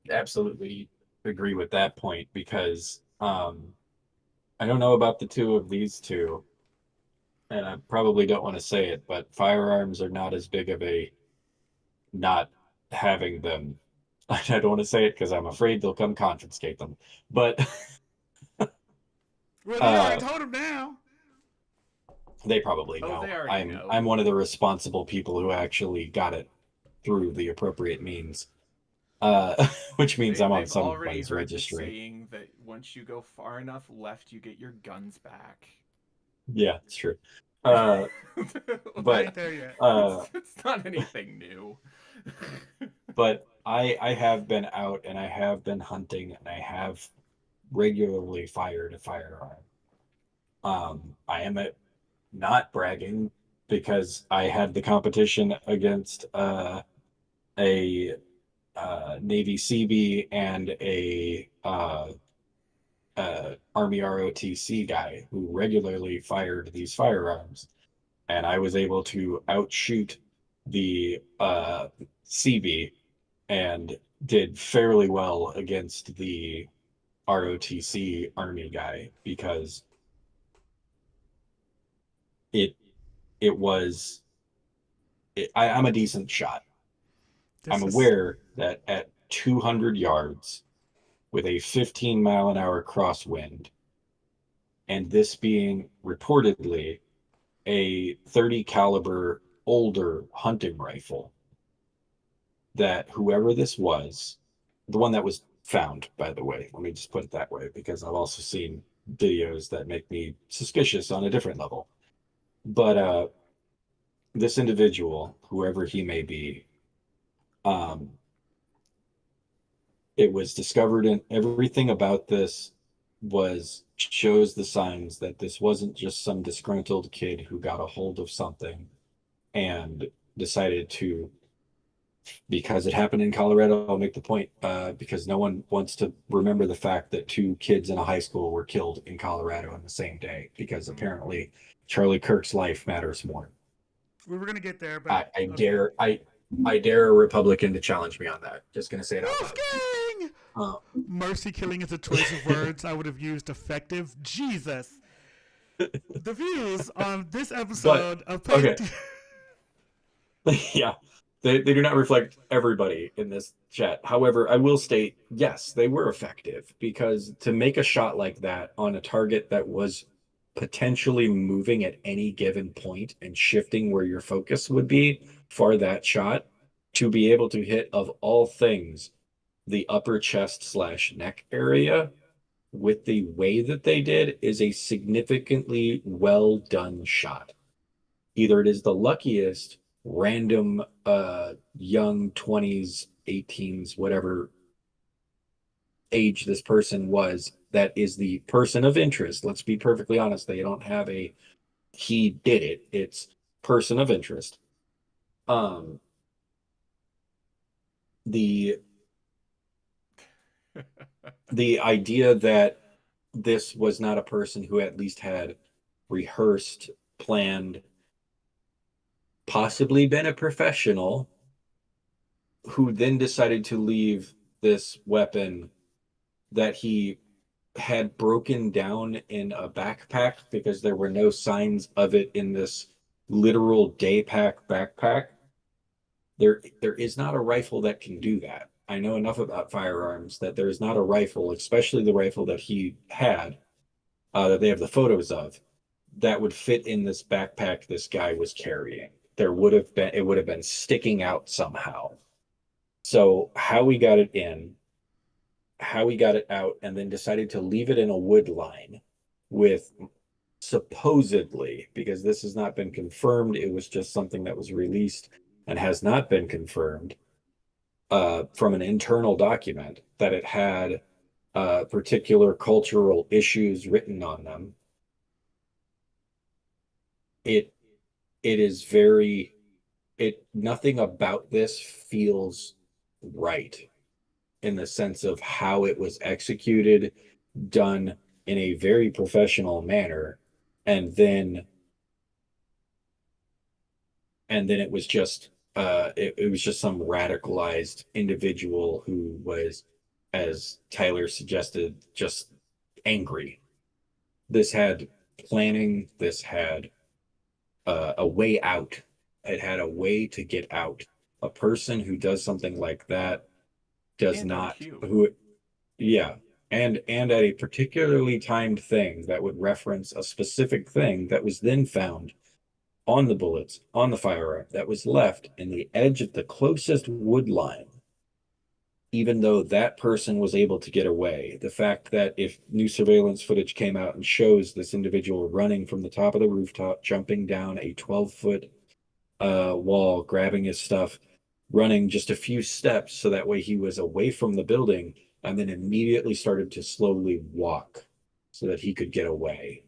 absolutely agree with that point because I don't know about the two of these two, and I probably don't want to say it, but firearms are not as big of a not having them. I don't want to say it because I'm afraid they'll come confiscate them. But Well, they already uh, told him now. they probably Oh, they know. already I'm know. one of the responsible people who actually got it through the appropriate means, which means I'm on They've already someone's heard the registry. saying that once you go far enough left, you get your guns back. Yeah, it's true. Uh, I but ain't there yet. It's not anything new. I have been out and I have been hunting and I have regularly fired a firearm. I am not bragging because I had the competition against a Navy CB and a Army ROTC guy who regularly fired these firearms, and I was able to outshoot the CB and did fairly well against the ROTC Army guy because it it was I'm a decent shot. I'm This is aware that at 200 yards with a 15-mile-an-hour crosswind, and this being reportedly a 30 caliber older hunting rifle, that whoever this was, the one that was found, by the way, let me just put it that way, because I've also seen videos that make me suspicious on a different level. But this individual, whoever he may be, um, it was discovered in everything about this shows the signs that this wasn't just some disgruntled kid who got a hold of something and decided to, because it happened in Colorado. I'll make the point, because no one wants to remember the fact that two kids in a high school were killed in Colorado on the same day, because Mm-hmm. apparently Charlie Kirk's life matters more. We were gonna get there, but I okay. dare I dare a Republican to challenge me on that. Just gonna say it out loud. Wolfgang! Uh, Mercy killing is a choice of words I would have used effective. Jesus. The views on this but episode of okay, Pain. yeah, they do not reflect everybody in this chat. However, I will state, yes, they were effective, because to make a shot like that on a target that was potentially moving at any given point and shifting where your focus would be for that shot, to be able to hit, of all things, the upper chest slash neck area with the way that they did, is a significantly well done shot. Either it is the luckiest random young 20s, 18s, whatever age this person was, that is the person of interest. Let's be perfectly honest. They don't have a he did it. It's person of interest. Um the the idea that this was not a person who at least had rehearsed, planned, possibly been a professional, who then decided to leave this weapon that he had broken down in a backpack, because there were no signs of it in this literal day pack backpack. There is not a rifle that can do that. I know enough about firearms that there is not a rifle, especially the rifle that he had, that they have the photos of, that would fit in this backpack this guy was carrying. It would have been sticking out somehow. So how we got it in, how he got it out, and then decided to leave it in a wood line with, supposedly, because this has not been confirmed, it was just something that was released and has not been confirmed, from an internal document, that it had particular cultural issues written on them. It it is very, it nothing about this feels right, in the sense of how it was executed, done in a very professional manner, and then it was just, it was just some radicalized individual who was, as Tyler suggested, just angry. This had planning, this had a way out. It had a way to get out. A person who does something like that does And on not, cue. who, yeah, and at a particularly timed thing that would reference a specific thing that was then found on the bullets, on the firearm, that was left in the edge of the closest wood line. Even though that person was able to get away, the fact that if new surveillance footage came out and shows this individual running from the top of the rooftop, jumping down a 12-foot wall, grabbing his stuff, running just a few steps so that way he was away from the building, and then immediately started to slowly walk so that he could get away.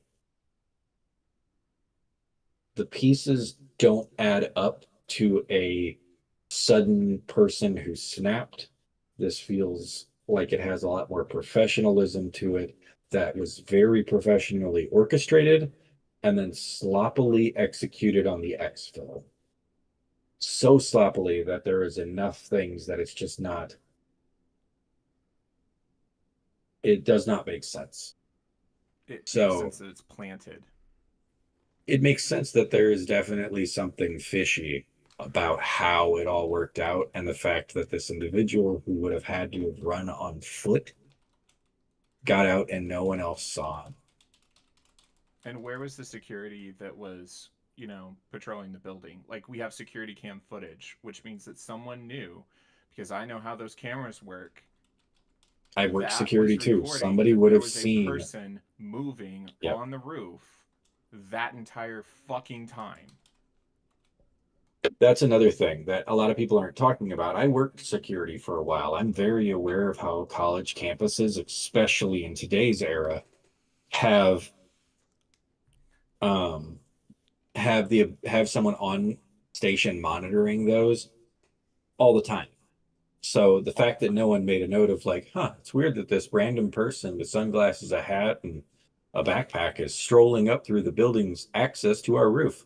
The pieces don't add up to a sudden person who snapped. This feels like it has a lot more professionalism to it, that was very professionally orchestrated and then sloppily executed on the exfil. So sloppily that there is enough things that it's just not, it does not make sense. It makes So sense that it's planted. it makes sense that there is definitely something fishy about how it all worked out, and the fact that this individual who would have had to have run on foot got out and no one else saw him. And where was the security that was, patrolling the building? Like, we have security cam footage, which means that someone knew, because I know how those cameras work. I worked That was security too. recording Somebody that would there have was a seen. person moving Yep. on the roof that entire fucking time. That's another thing that a lot of people aren't talking about. I worked security for a while. I'm very aware of how college campuses, especially in today's era, have um have someone on station monitoring those all the time. So the fact that no one made a note of like, huh, it's weird that this random person with sunglasses, a hat, and a backpack is strolling up through the building's access to our roof.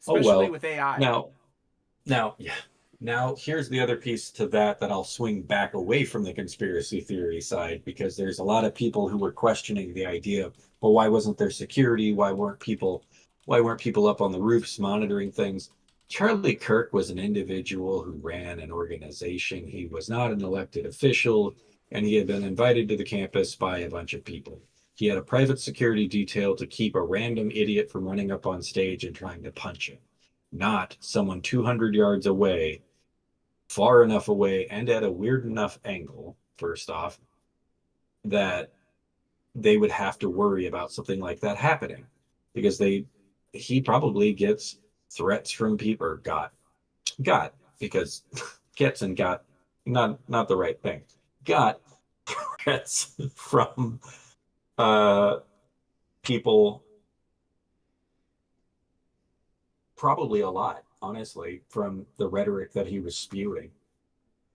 Oh Especially well. with AI. Now, yeah. Now, here's the other piece to that I'll swing back away from the conspiracy theory side because there's a lot of people who were questioning the idea of, well, why wasn't there security? Why weren't people up on the roofs monitoring things? Charlie Kirk was an individual who ran an organization. He was not an elected official, and he had been invited to the campus by a bunch of people. He had a private security detail to keep a random idiot from running up on stage and trying to punch him, not someone 200 yards away, far enough away, and at a weird enough angle, first off, that they would have to worry about something like that happening because he probably gets threats from people, or got, because gets and got, not the right thing, got threats from uh people, probably a lot, honestly, from the rhetoric that he was spewing.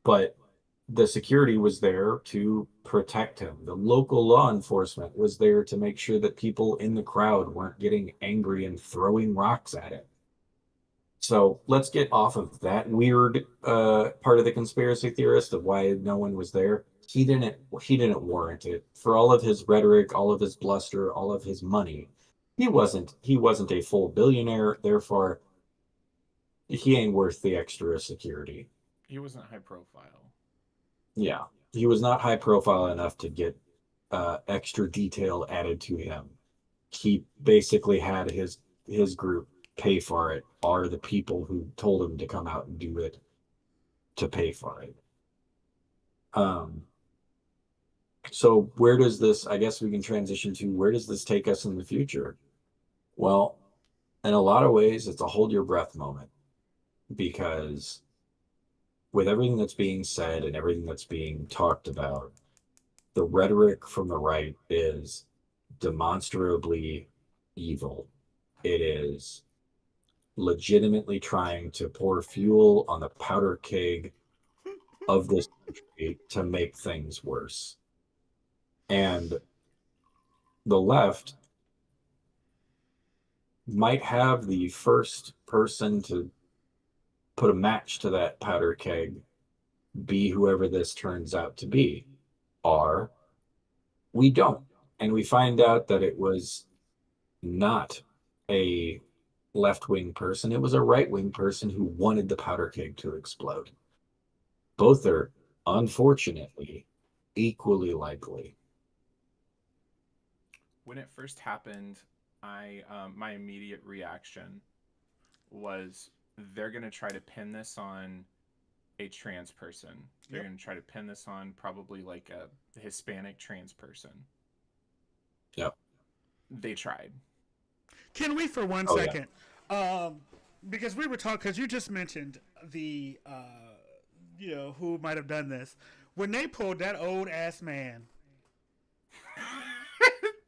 But the security was there to protect him. The local law enforcement was there to make sure that people in the crowd weren't getting angry and throwing rocks at him. So let's get off of that weird part of the conspiracy theorist of why no one was there. He didn't warrant it. For all of his rhetoric, all of his bluster, all of his money. He wasn't a full billionaire, therefore he ain't worth the extra security. He wasn't high profile. Yeah, he was not high profile enough to get extra detail added to him. He basically had his group pay for it, are the people who told him to come out and do it to pay for it. Um, so where does this, I guess we can transition to where does this take us in the future? Well, in a lot of ways, it's a hold your breath moment because with everything that's being said and everything that's being talked about, the rhetoric from the right is demonstrably evil. It is legitimately trying to pour fuel on the powder keg of this country to make things worse. And the left might have the first person to put a match to that powder keg be whoever this turns out to be, or we don't. And we find out that it was not a left wing person, it was a right wing person who wanted the powder keg to explode. Both are, unfortunately, equally likely. When it first happened, I my immediate reaction was they're gonna try to pin this on a trans person. They're Yep. gonna try to pin this on probably like a Hispanic trans person. Yep. They tried. Can we for one Oh, yeah. second? Um, because we were talking, because you just mentioned the, who might have done this. When they pulled that old ass man.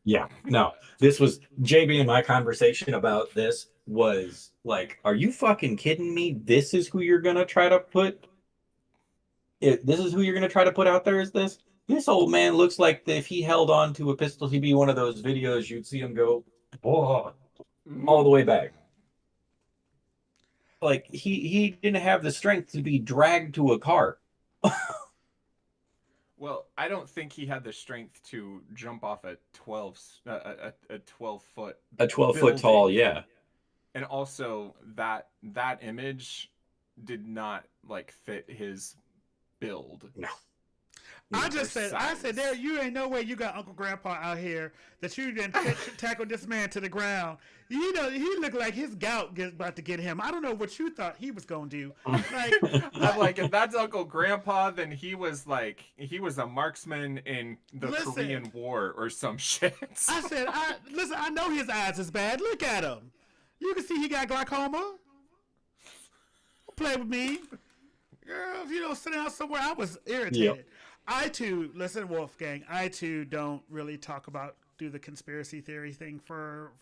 Yeah. No, this was JB and my conversation about this was like, are you fucking kidding me? This is who you're going to try to put this is who you're going to try to put out there, is this? This old man looks like if he held on to a pistol, he'd be one of those videos you'd see him go, oh, all the way back. Like he didn't have the strength to be dragged to a car. Well, I don't think he had the strength to jump off a 12-foot A 12-foot tall, building. yeah. And also that image did not like fit his build. No. I Or just said, size. there, you ain't no way you got Uncle Grandpa out here that you didn't tackle this man to the ground. You know, he looked like his gout about to get him. I don't know what you thought he was going to do. Like, I'm like, if that's Uncle Grandpa, then he was a marksman in the Listen. Korean War or some shit. I said, listen, I know his eyes is bad. Look at him. You can see he got glaucoma. Don't play with me. Girl, if you don't sit down somewhere, I was irritated. Yep. I too, listen, Wolfgang, I too don't really do the conspiracy theory thing for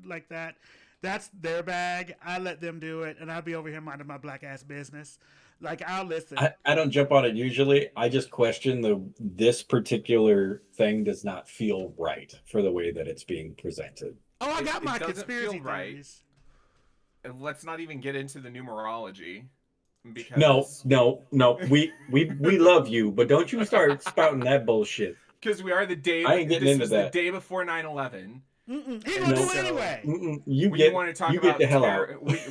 like that. That's their bag. I let them do it, and I'll be over here minding my black ass business. Like, I'll listen. I don't jump on it usually. I just question this particular thing does not feel right for the way that it's being presented. Oh, I got my It doesn't feel conspiracy right. theories. And let's not even get into the numerology No, because we love you, but don't you start spouting that bullshit. we are the day. I ain't getting This into was the that. day before 9/11. He And gonna do it so- anyway. You When get you want to talk you get about the hell out.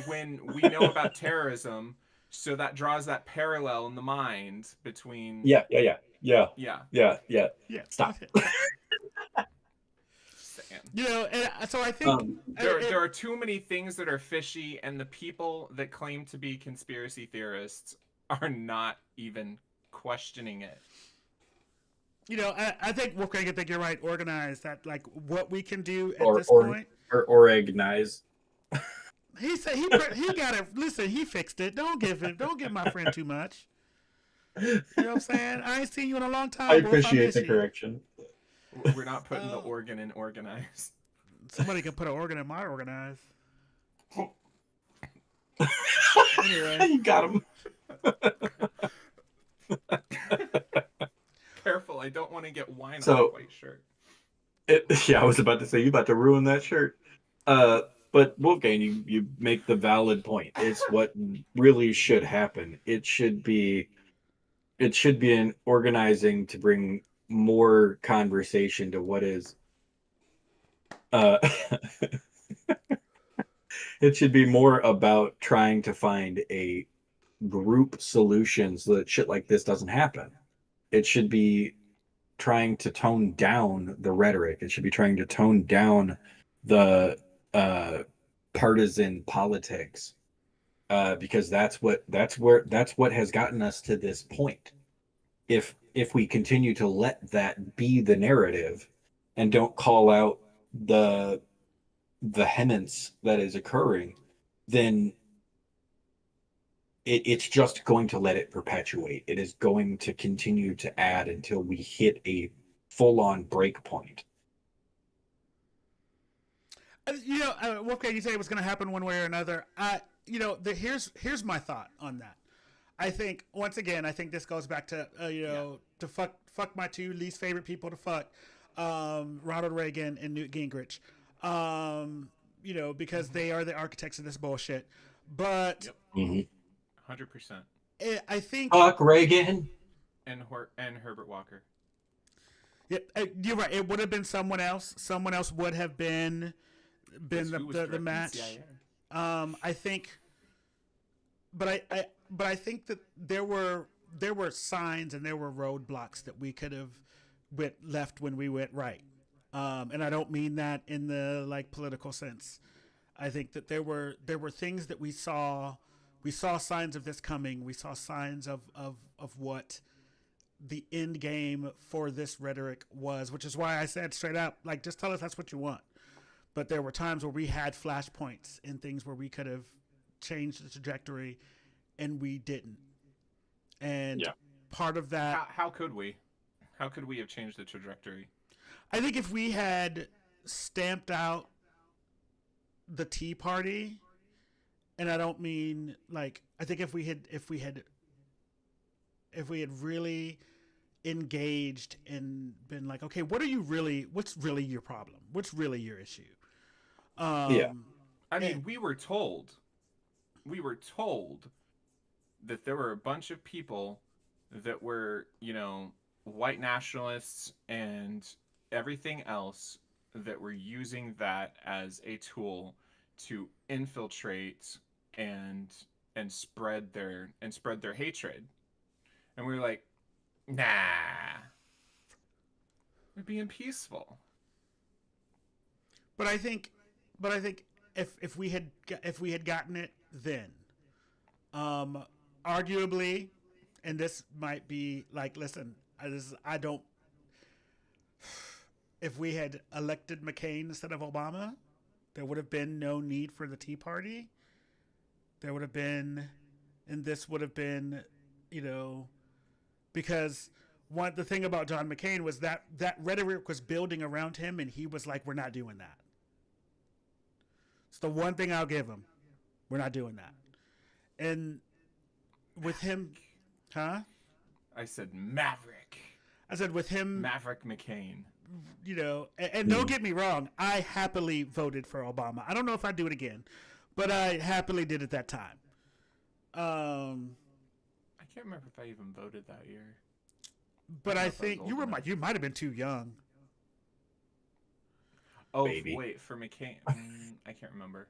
when we know about terrorism, so that draws that parallel in the mind between Yeah. yeah. Stop. Saying. You know, and so I think There are too many things that are fishy, and the people that claim to be conspiracy theorists are not even questioning it. you know, I think Wolfgang, I think you're right. Organize that, like what we can do at Or this point. or agonize. He said he got it. Listen, he fixed it. Don't give my friend too much. You know what I'm saying? I ain't seen you in a long time. I Wolf. appreciate miss the you. correction. We're not putting the organ in organize. Somebody can put an organ in my organize. Anyway, You got him. Careful, I don't want to get wine on So- my white shirt. Yeah, I was about to say you about to ruin that shirt. But Wolfgang, you make the valid point. It's what really should happen. It should be an organizing to bring more conversation to what is. It should be more about trying to find a group solution so that shit like this doesn't happen. It should be trying to tone down the rhetoric. It should be trying to tone down the partisan politics, because that's what has gotten us to this point. If we continue to let that be the narrative and don't call out the vehemence that is occurring, then it's just going to let it perpetuate. It is going to continue to add until we hit a full-on break point. you know, Wolfgang, you said it was going to happen one way or another. Here's my thought on that. I think once again, I think this goes back to to fuck my two least favorite people to fuck, Ronald Reagan and Newt Gingrich, because they are the architects of this bullshit. But 100%. I think Fuck Reagan. And Herbert Walker. Yeah, you're right. It would have been someone else. Someone else would have been the match. I think, but I think that there were signs and there were roadblocks that we could have went left when we went right. And I don't mean that in the political sense. I think that there were things that we saw signs of this coming. We saw signs of what the end game for this rhetoric was, which is why I said straight up, just tell us that's what you want. But there were times where we had flashpoints and things where we could have changed the trajectory, and we didn't. And part of that, how could we? How could we have changed the trajectory? I think if we had stamped out the Tea Party, and I don't mean I think if we had really engaged and been okay, what's really your problem? What's really your issue? I mean, we were told that there were a bunch of people that were, white nationalists and everything else that were using that as a tool to infiltrate and spread their hatred. And we were like, nah, we're being peaceful. But I think if we had gotten it then, arguably, and this might be listen, I don't. If we had elected McCain instead of Obama, there would have been no need for the Tea Party. There would have been and this would have been, you know, because the thing about John McCain was that rhetoric was building around him, and he was like, "We're not doing that." It's the one thing I'll give him. We're not doing that. And with him, huh? I said Maverick. I said with him, Maverick McCain. you know, and don't get me wrong, I happily voted for Obama. I don't know if I'd do it again, but I happily did at that time. I can't remember if I even voted that year. But I I don't know if I was think old you were enough. you might have been too young. Oh Baby. wait, for McCain, I can't remember.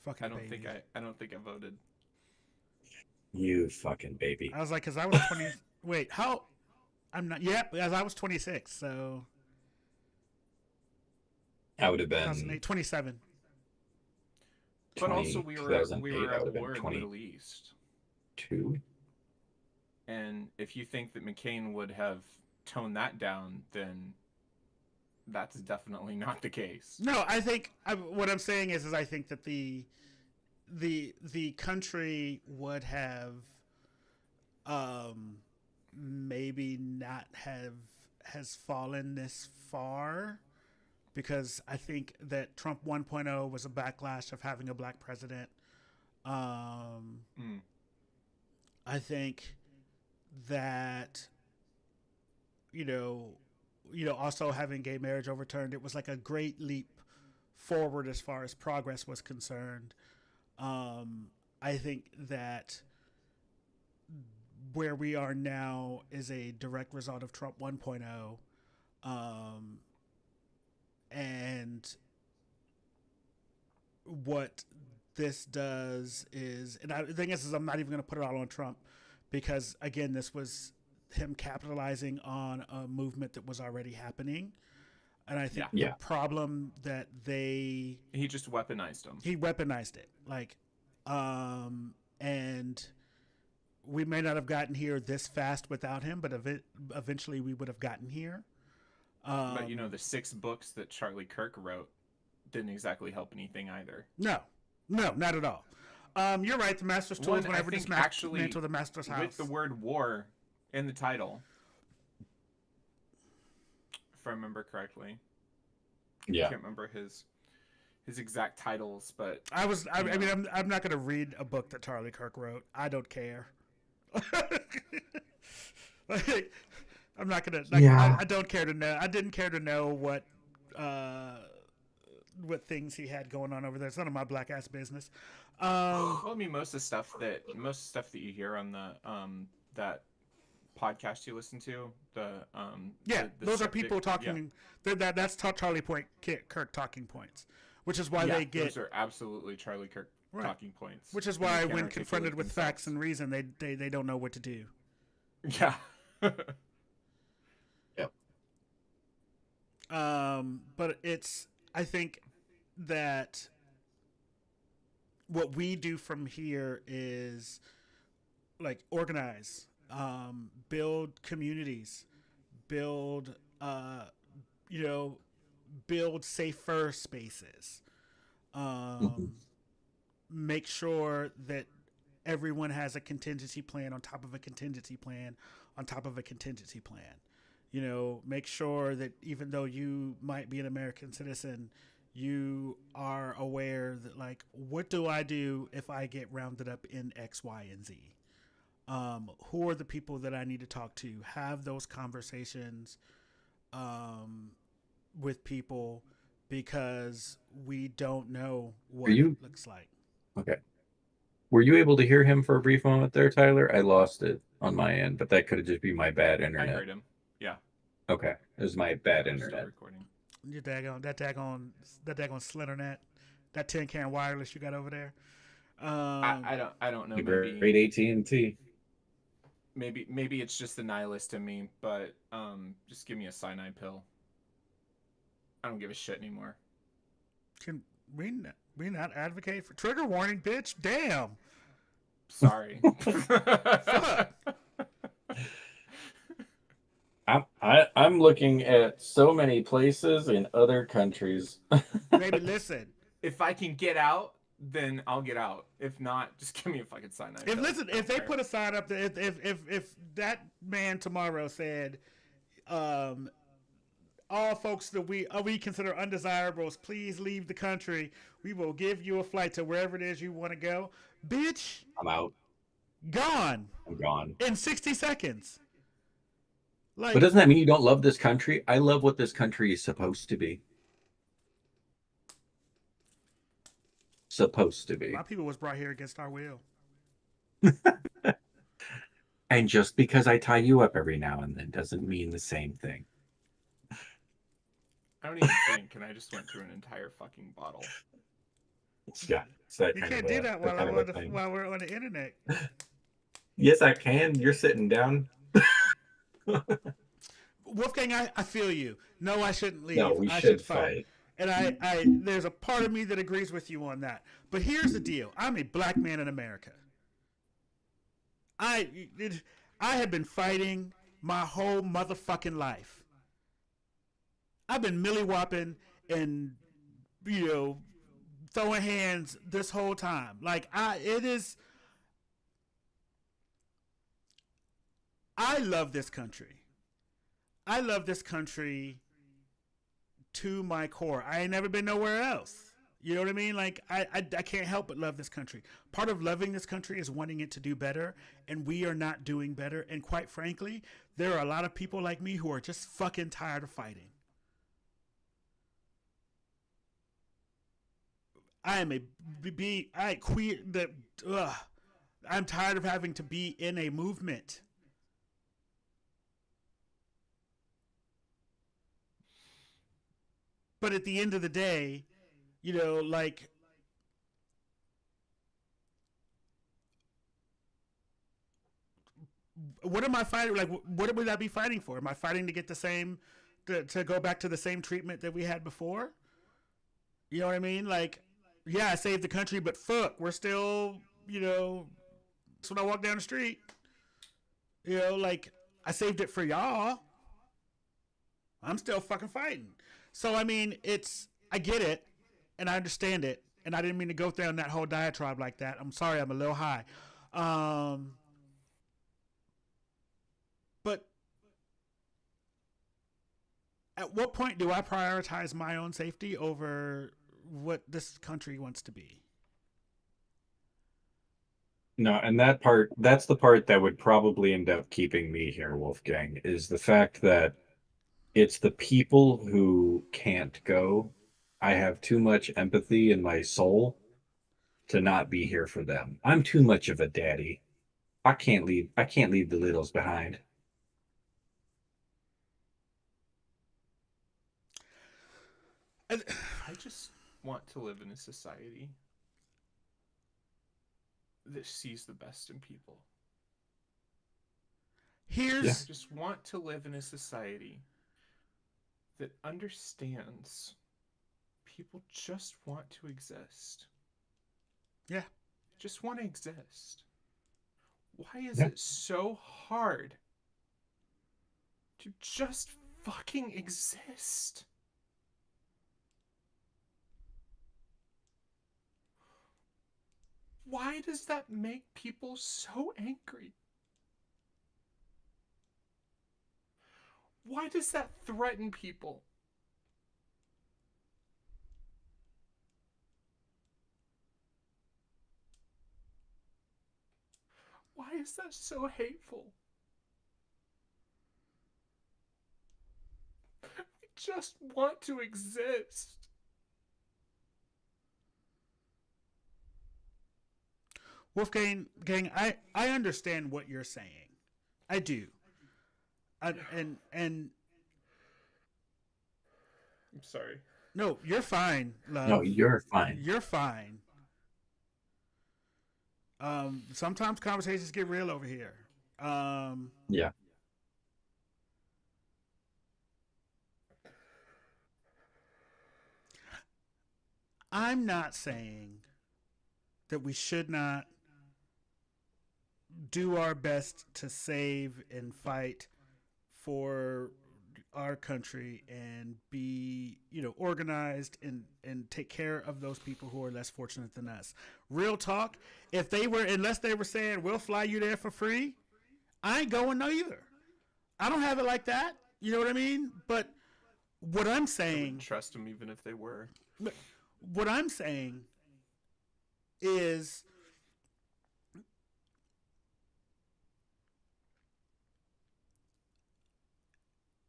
Fucking I don't baby. think I don't think I voted. You fucking baby. I was like, because I was 20. Wait, how? I'm not. Yep, as I was 26, so I would have 2008, been 27. But also we were 2008, I at would have war been in the Middle East. 22. And if you think that McCain would have toned that down, then that's definitely not the case. No, I think what I'm saying is I think that the country would have maybe not has fallen this far because I think that Trump 1.0 was a backlash of having a black president. Mm. I think that also having gay marriage overturned, it was like a great leap forward as far as progress was concerned. I think that where we are now is a direct result of Trump 1.0. And what this does is, and the thing is I'm not even going to put it all on Trump because, again, this was him capitalizing on a movement that was already happening. And I think the problem that he just weaponized them. He weaponized it. And we may not have gotten here this fast without him, but eventually we would have gotten here. But the 6 books that Charlie Kirk wrote didn't exactly help anything either. No, not at all. You're right. The Master's Tools whenever dismantle the Master's house. With the word war in the title, if I remember correctly. Yeah. I can't remember his exact titles, but I mean, I'm not going to read a book that Charlie Kirk wrote. I don't care. I'm not going to. I don't care to know. I didn't care to know what things he had going on over there. It's none of my black ass business. Well, I mean, most of the stuff that you hear on the that podcast you listen to, those are people talking. Yeah. That's Charlie Kirk talking points, which is why they get. Those are absolutely Charlie Kirk talking points. Which is why, when confronted with facts and reason, they don't know what to do. Yeah. Yep. But I think that what we do from here is like organize, build communities, build safer spaces, make sure that everyone has a contingency plan on top of a contingency plan on top of a contingency plan. Make sure that even though you might be an American citizen, you are aware that, like, what do I do if I get rounded up in X, Y, and Z? Who are the people that I need to talk to? Have those conversations with people, because we don't know what it looks like. Okay. Were you able to hear him for a brief moment there, Tyler? I lost it on my end, but that could have just been my bad internet. I heard him. Yeah. Okay. It was my bad internet. Still recording. That daggone Slendernet, that tin can wireless you got over there. I don't know. Great AT&T. Maybe it's just the nihilist in me, but just give me a cyanide pill. I don't give a shit anymore. Can we not advocate for trigger warning, bitch? Damn. Sorry. I'm looking at so many places in other countries. Maybe listen. If I can get out then I'll get out. If not, just give me a fucking cyanide If pill. listen, I if don't they care. put a sign up that if that man tomorrow said, um, all folks that we consider undesirables, please leave the country. We will give you a flight to wherever it is you want to go. Bitch, I'm out. gone I'm gone. in 60 seconds. But Like, doesn't that mean you don't love this country? I love what this country is supposed to be. Supposed to a lot be. of people was brought here against our will. And just because I tie you up every now and then doesn't mean the same thing. I don't even drink, and I just went through an entire fucking bottle. Yeah, it's that You kind can't of do a that that while kind of a thing. while we're on the internet. Yes, I can. You're sitting down. Wolfgang, I feel you. No, I shouldn't No, leave. we I should should fight. fight. And there's a part of me that agrees with you on that. But here's the deal: I'm a black man in America. I I have been fighting my whole motherfucking life. I've been millywhopping and you know throwing hands this whole time. Like it is. I love this country. I love this country to my core. I ain't never been nowhere else. You know what I mean? Like I can't help but love this country. Part of loving this country is wanting it to do better, and we are not doing better. And quite frankly, there are a lot of people like me who are just fucking tired of fighting. I am a be I queer that. I'm tired of having to be in a movement. But at the end of the day, like what am I fighting? Like, what would I be fighting for? Am I fighting to get the same, to go back to the same treatment that we had before? You know what I mean? Like, yeah, I saved the country, but fuck, we're still, that's when I walk down the street. Like, I saved it for y'all. I'm still fucking fighting. So, I mean, I get it, and I understand it, and I didn't mean to go down that whole diatribe like that. I'm sorry, I'm a little high. Um, but at what point do I prioritize my own safety over what this country wants to be? No, and that's the part that would probably end up keeping me here, Wolfgang, is the fact that it's the people who can't go. I have too much empathy in my soul to not be here for them. I'm too much of a daddy. I can't leave the littles behind. And I just want to live in a society that sees the best in people. Yeah. I here's just want to live in a society that understands people just want to exist. yeah. Just want to exist. Why is Yeah. it so hard to just fucking exist? Why does that make people so angry? Why does that threaten people? Why is that so hateful? I just want to exist. Wolfgang, I understand what you're saying. I do. And I'm sorry. no, you're fine, No, love. you're fine. You're fine. Sometimes conversations get real over here. Um, Yeah. I'm not saying that we should not do our best to save and fight for our country and be, organized and take care of those people who are less fortunate than us. Real talk, if they were, unless they were saying we'll fly you there for free, I ain't going no either. I don't have it like that. You know what I mean? But what I'm I wouldn't saying, trust them even if they were. what I'm saying is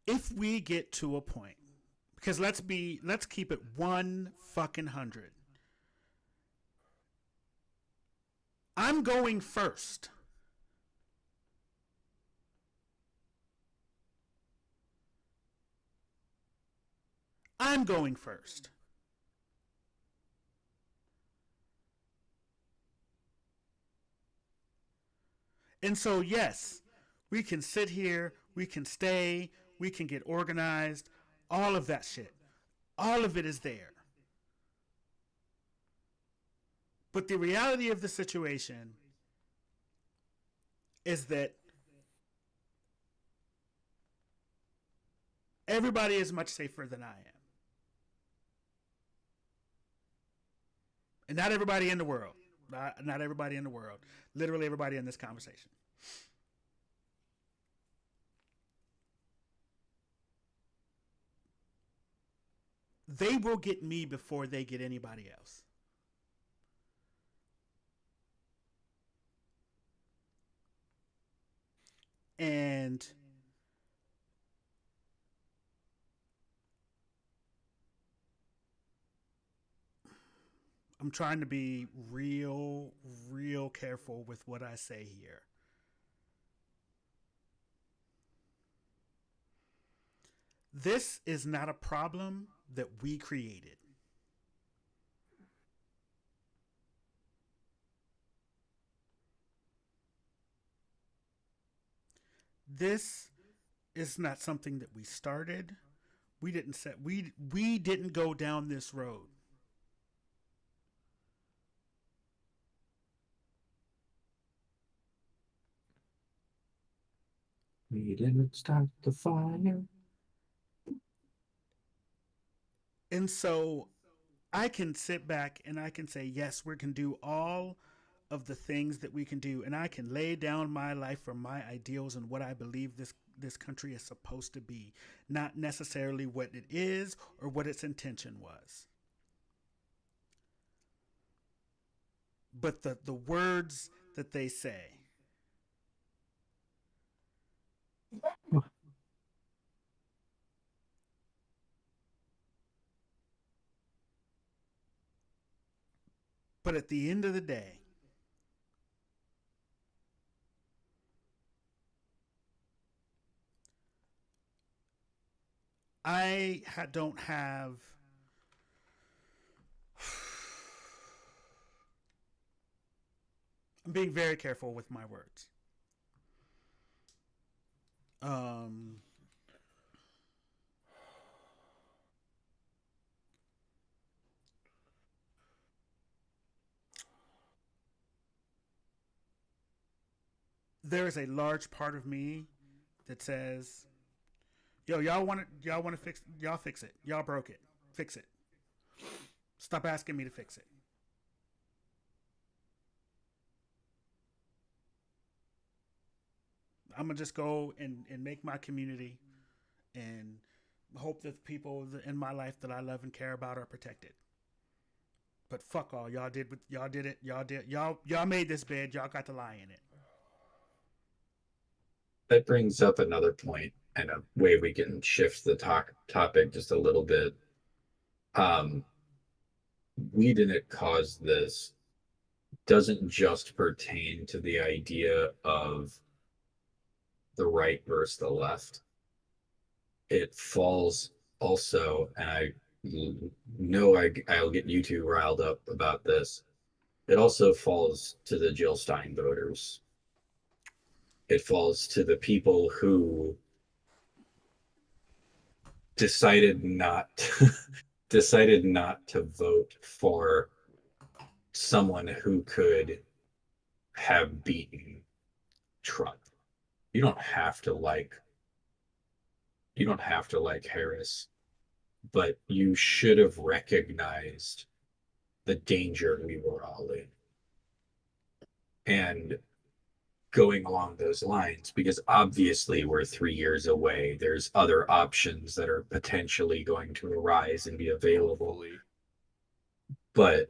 if we get to a point, because let's keep it 1 fucking 100. I'm going first. I'm going first. And so, yes, we can sit here, we can stay, we can get organized, all of that shit. All of it is there. But the reality of the situation is that everybody is much safer than I am. And not everybody in the world. Not everybody in the world. Literally everybody in this conversation. They will get me before they get anybody else. And I'm trying to be real careful with what I say here. This is not a problem that we created. This is not something that we started. We didn't go down this road. We didn't start the fire. And so I can sit back and I can say, yes, we can do all of the things that we can do. And I can lay down my life for my ideals and what I believe this country is supposed to be, not necessarily what it is or what its intention was. But the words that they say. But at the end of the day, don't have. I'm being very careful with my words. Um, there is a large part of me that says, "Yo, y'all want to fix it. Y'all broke it. Fix it. Stop asking me to fix it." I'm gonna just go and make my community and hope that the people in my life that I love and care about are protected. But fuck all y'all did. Y'all did it. Y'all made this bed. Y'all got to lie in it. That brings up another point and a way we can shift the topic just a little bit. Um, we didn't cause this doesn't just pertain to the idea of the right versus the left. It falls also, and I know I'll get you two riled up about this. It also falls to the Jill Stein voters. It falls to the people who decided not decided not to vote for someone who could have beaten Trump. You don't have to like You don't have to like Harris, but you should have recognized the danger we were all in. And going along those lines, because obviously we're 3 years away, there's other options that are potentially going to arise and be available. Hopefully. But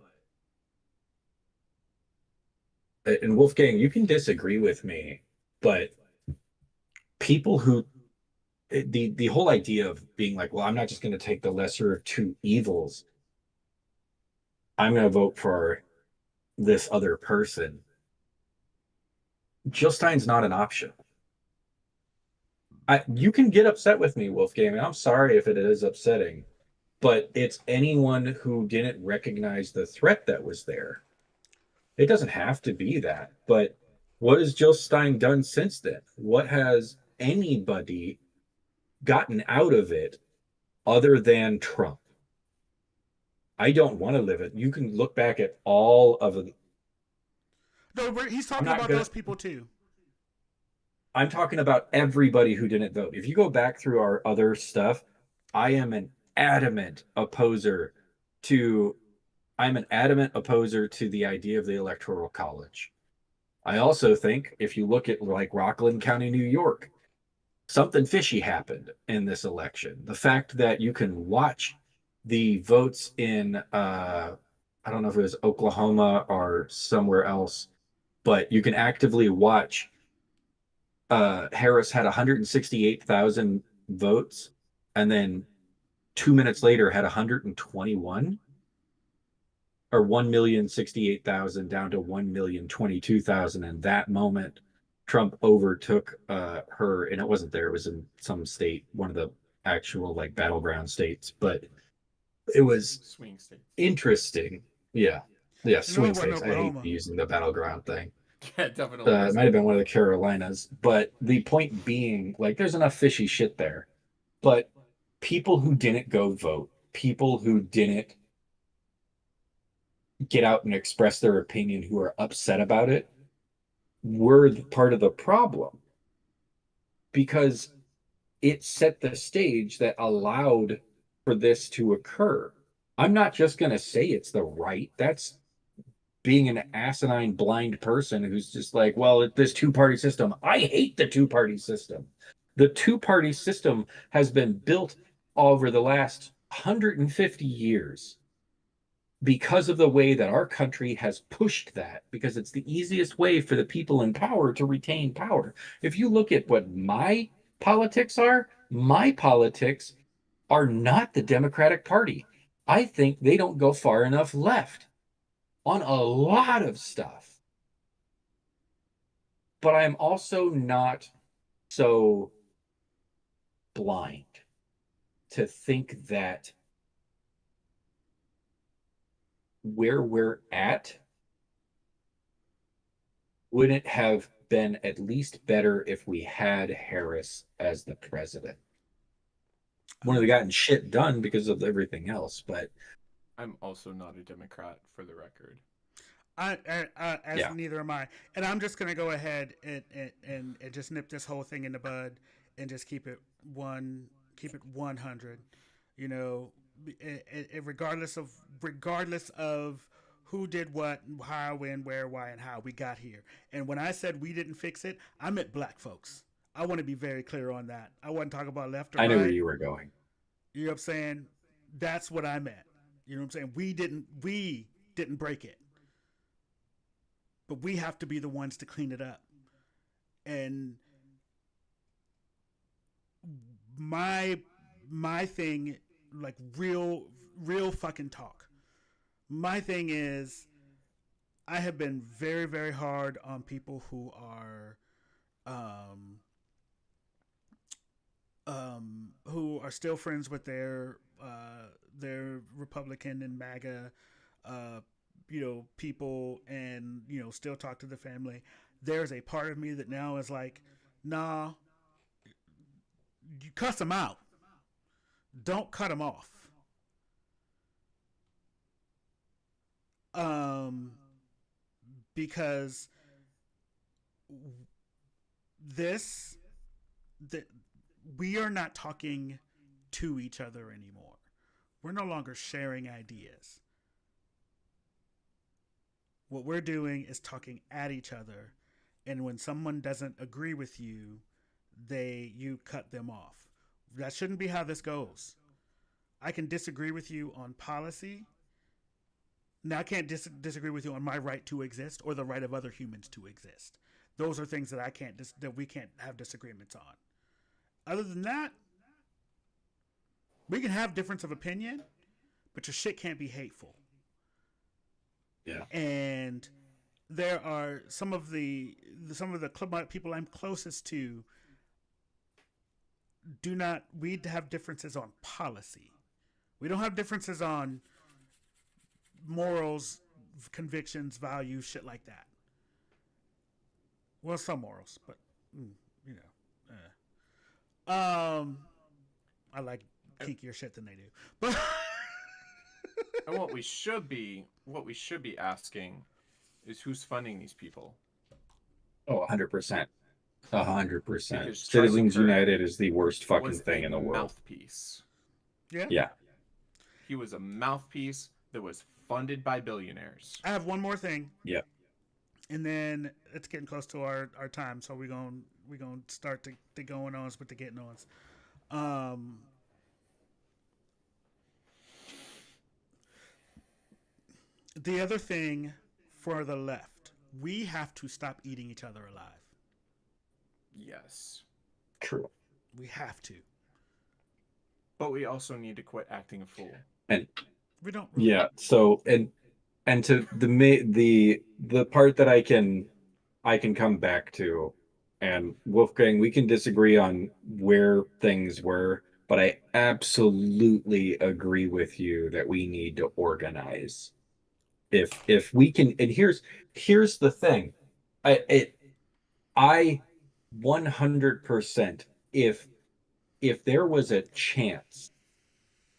and Wolfgang, you can disagree with me, but people who the whole idea of being like, well, I'm not just going to take the lesser of two evils. I'm going to vote for this other person. Jill Stein's not an option. You can get upset with me, Wolfgang, and I'm sorry if it is upsetting, but it's anyone who didn't recognize the threat that was there. It doesn't have to be that, but what has Jill Stein done since then? What has anybody gotten out of it other than Trump? I don't want to live it. You can look back at all of the. No, he's I'm talking not about gonna. those people too. I'm talking about everybody who didn't vote. If you go back through our other stuff, I am an adamant opposer to. I'm an adamant opposer to the idea of the Electoral College. I also think if you look at like Rockland County, New York, something fishy happened in this election. The fact that you can watch the votes in I don't know if it was Oklahoma or somewhere else, but you can actively watch Harris had 168,000 votes and then 2 minutes later had 121 or 1,068,000 down to 1,022,000. And that moment, Trump overtook her, and it wasn't there; it was in some state, one of the actual like battleground states. But it was Swing states. interesting. Yeah, yeah, You know swing it wasn't states. I hate Oklahoma. using the battleground thing. Yeah, it definitely It wasn't. might have been one of the Carolinas, but the point being, like, there's enough fishy shit there. But people who didn't go vote, people who didn't get out and express their opinion, who are upset about it, were part of the problem because it set the stage that allowed for this to occur. I'm not just going to say it's the right. That's being an asinine blind person who's just like, well, this two-party system. I hate the two-party system. The two-party system has been built over the last 150 years because of the way that our country has pushed that, because it's the easiest way for the people in power to retain power. If you look at what my politics are not the Democratic Party. I think they don't go far enough left on a lot of stuff. But I'm also not so blind to think that where we're at wouldn't have been at least better if we had Harris as the president. Wouldn't have gotten shit done because of everything else, but I'm also not a Democrat, for the record. As yeah. neither am I. And I'm just gonna go ahead and just nip this whole thing in the bud and just keep it 100. You know, regardless of who did what, how, when, where, why, and how we got here. And when I said we didn't fix it, I meant black folks. I want to be very clear on that. I wasn't talking about left or I knew where right. you were going. You know what I'm saying? That's what I meant. You know what I'm saying? We didn't break it, but we have to be the ones to clean it up. And my my thing, like real fucking talk. My thing is, I have been very very hard on people um who are still friends with their Republican and MAGA uh people, and still talk to the family. There's a part of me that now is like, nah, you cuss them out, don't cut them off. um because this, the, we are not talking to each other anymore. We're no longer sharing ideas. What we're doing is talking at each other, and when someone doesn't agree with you, you cut them off. That shouldn't be how this goes. I can disagree with you on policy. Now I can't disagree with you on my right to exist or the right of other humans to exist. Those are things that that we can't have disagreements on. Other than that, we can have difference of opinion, but your shit can't be hateful. Yeah. And there are some of the club people I'm closest to do not. We have differences on policy. We don't have differences on morals, convictions, values, shit like that. Well, some morals, but you know, I like kinkier shit than they do. But And what we should be asking is who's funding these people. Oh, 100%. 100%. Because Citizens Charlie Kirk United is the worst fucking was thing a in the world. mouthpiece. yeah, Yeah. He was a mouthpiece that was funded by billionaires. I have one more thing. Yeah. And then it's getting close to our time, so we're gonna start the going ons with the getting ons. The other thing for the left, we have to stop eating each other alive. Yes. True. We have to. But we also need to quit acting a fool. And we don't. Really. Yeah. So and to the part that I can come back to, and Wolfgang, we can disagree on where things were, but I absolutely agree with you that we need to organize. If we can, and here's the thing, I 100%, if there was a chance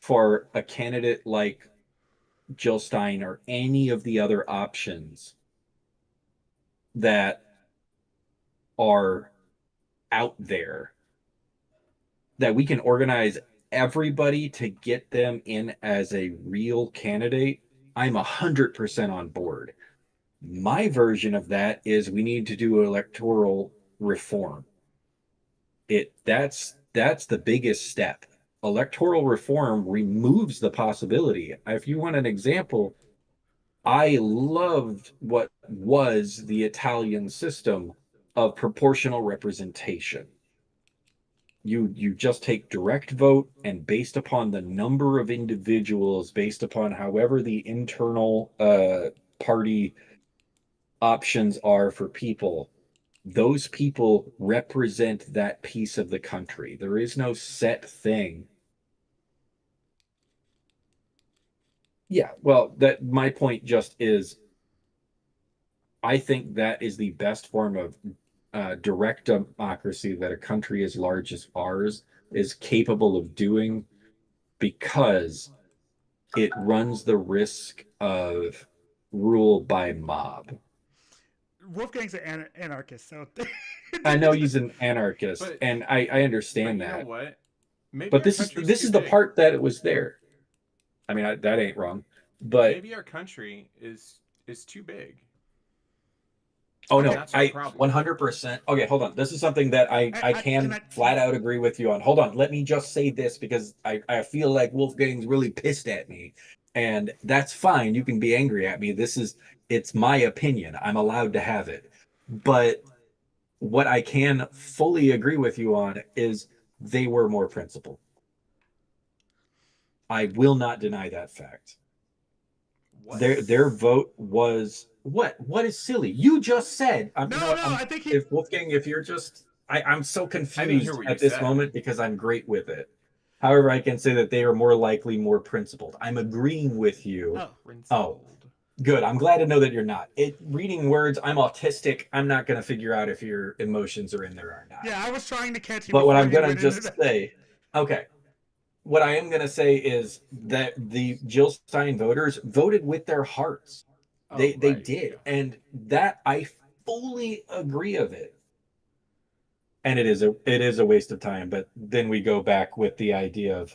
for a candidate like Jill Stein or any of the other options that are out there, that we can organize everybody to get them in as a real candidate, I'm 100% on board. My version of that is we need to do electoral reform. That's the biggest step. Electoral reform removes the possibility. If you want an example, I loved what was the Italian system of proportional representation. You just take direct vote, and based upon the number of individuals, based upon however the internal party options are for people, those people represent that piece of the country. There is no set thing. Yeah, well, that my point just is, I think that is the best form of direct democracy that a country as large as ours is capable of doing, because it runs the risk of rule by mob. Wolfgang's an anarchist, so I know he's an anarchist, But- and I understand But you that. know what? Maybe But our this country's is too the big. part that it was there. I mean, that ain't wrong. But Maybe our country is too big. oh no, That's our I problem. 100%. Okay, hold on. This is something that I can flat out agree with you on. Hold on, let me just say this, because I feel like Wolfgang's really pissed at me, and that's fine. You can be angry at me. It's my opinion. I'm allowed to have it. But what I can fully agree with you on is they were more principled. I will not deny that fact. What? Their vote was what? What is silly? You just said. I think he. If Wolfgang, if you're just, I'm so confused hear what you at this said. moment because I'm great with it. However, I can say that they are more likely more principled. I'm agreeing with you. Principled. Good. I'm glad to know that you're not. Reading words, I'm autistic. I'm not going to figure out if your emotions are in there or not. Yeah, I was trying to catch you. But what before I'm you going to went into just that. say, okay, what I am going to say is that the Jill Stein voters voted with their hearts. They Right. did. And that I fully agree of it. and it is a waste of time. But then we go back with the idea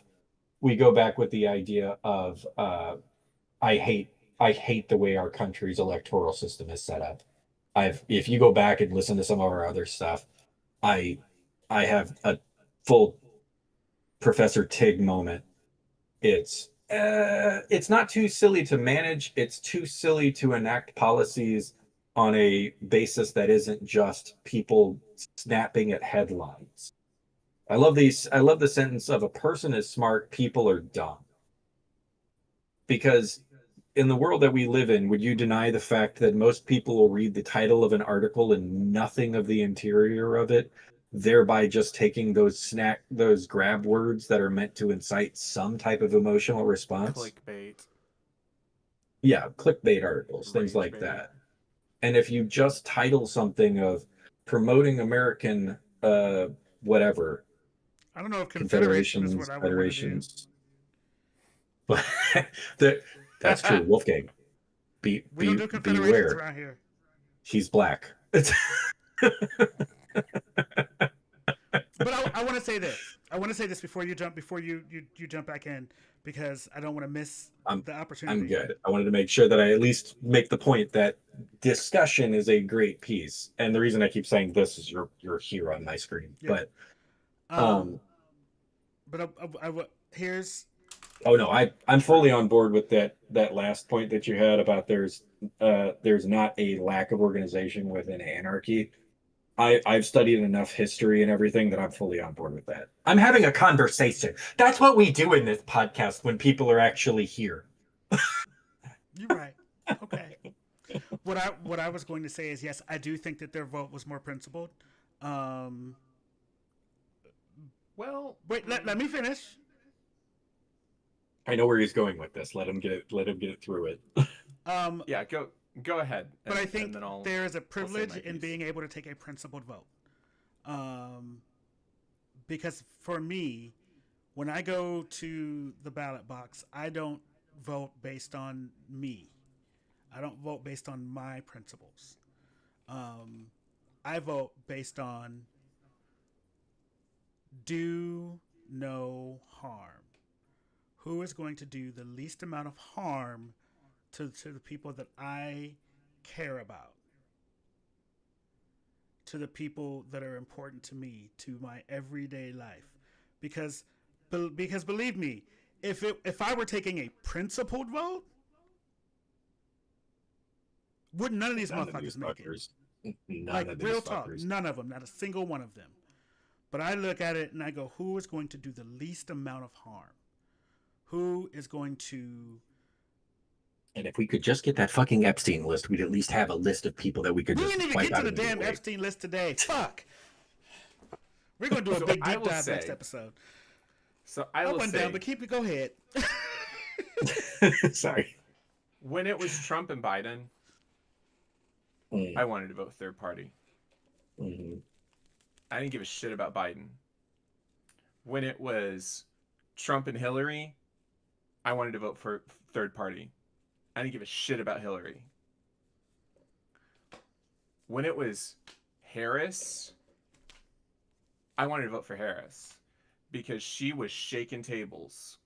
of I hate I hate the way our country's electoral system is set up. If you go back and listen to some of our other stuff, I I have a full Professor Tig moment. It's not too silly to manage, it's too silly to enact policies on a basis that isn't just people snapping at headlines. I love the sentence of a person is smart, people are dumb. Because in the world that we live in, would you deny the fact that most people will read the title of an article and nothing of the interior of it, thereby just taking those grab words that are meant to incite some type of emotional response? Clickbait, Yeah, clickbait articles, things rage like bait. that. And if you just title something of promoting American whatever, I don't know if Confederation is what confederations, I would want to do. federations, that that's true. Wolfgang, We don't do confederations beware. around here. He's black. But I want to say this. I want to say this before you jump back in, because I don't want to miss I'm the I'm opportunity. good. I wanted to make sure that I at least make the point that discussion is a great piece. And the reason I keep saying this is you're here on my screen. Yeah. But Um. um But here's oh no, I'm fully on board with that last point that you had about there's not a lack of organization within anarchy. I've studied enough history and everything that I'm fully on board with that. I'm having a conversation. That's what we do in this podcast when people are actually here. you're right. Okay. What I was going to say is, yes, I do think that their vote was more principled. Um. Well, Wait. Let me finish. I know where he's going with this. Let him get it through it. Yeah. go ahead. But I And think then there is a I'll say privilege my in piece. being able to take a principled vote. Um. Because for me, when I go to the ballot box, I don't vote based on me. I don't vote based on my principles. Um, I vote based on do no harm. Who is going to do the least amount of harm to the people that I care about, to the people that are important to me, to my everyday life? Because, because believe me, if I were taking a principled vote, would none of these None of these motherfuckers make it? fuckers. None Like of real these talk, fuckers. none of them, not a single one of them. But I look at it and I go, who is going to do the least amount of harm? Who is going to? And if we could just get that fucking Epstein list, we'd at least have a list of people that we could We just didn't even wipe get to out the damn immediately. Epstein list today. Fuck. We're gonna do a So big I deep will dive next say. episode. So I will Up and down, say. but keep it. Go ahead. Sorry. When it was Trump and Biden, Mm, I wanted to vote third party. mm, I didn't give a shit about Biden. When it was Trump and Hillary, I wanted to vote for third party. I didn't give a shit about Hillary. When it was Harris, I wanted to vote for Harris because she was shaking tables.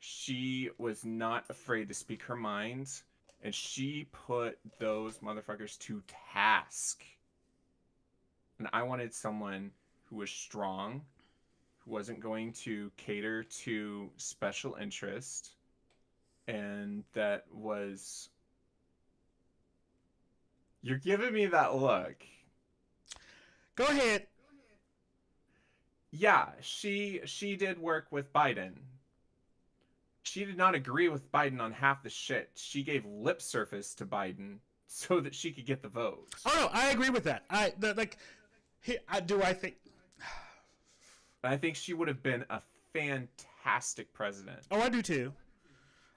She was not afraid to speak her mind, and she put those motherfuckers to task. And I wanted someone who was strong, who wasn't going to cater to special interest, and that was. You're giving me that look. Go ahead. Yeah, she did work with Biden. She did not agree with Biden on half the shit. She gave lip service to Biden so that she could get the vote. Oh no, I agree with that. I think. And I think she would have been a fantastic president. Oh, I do too.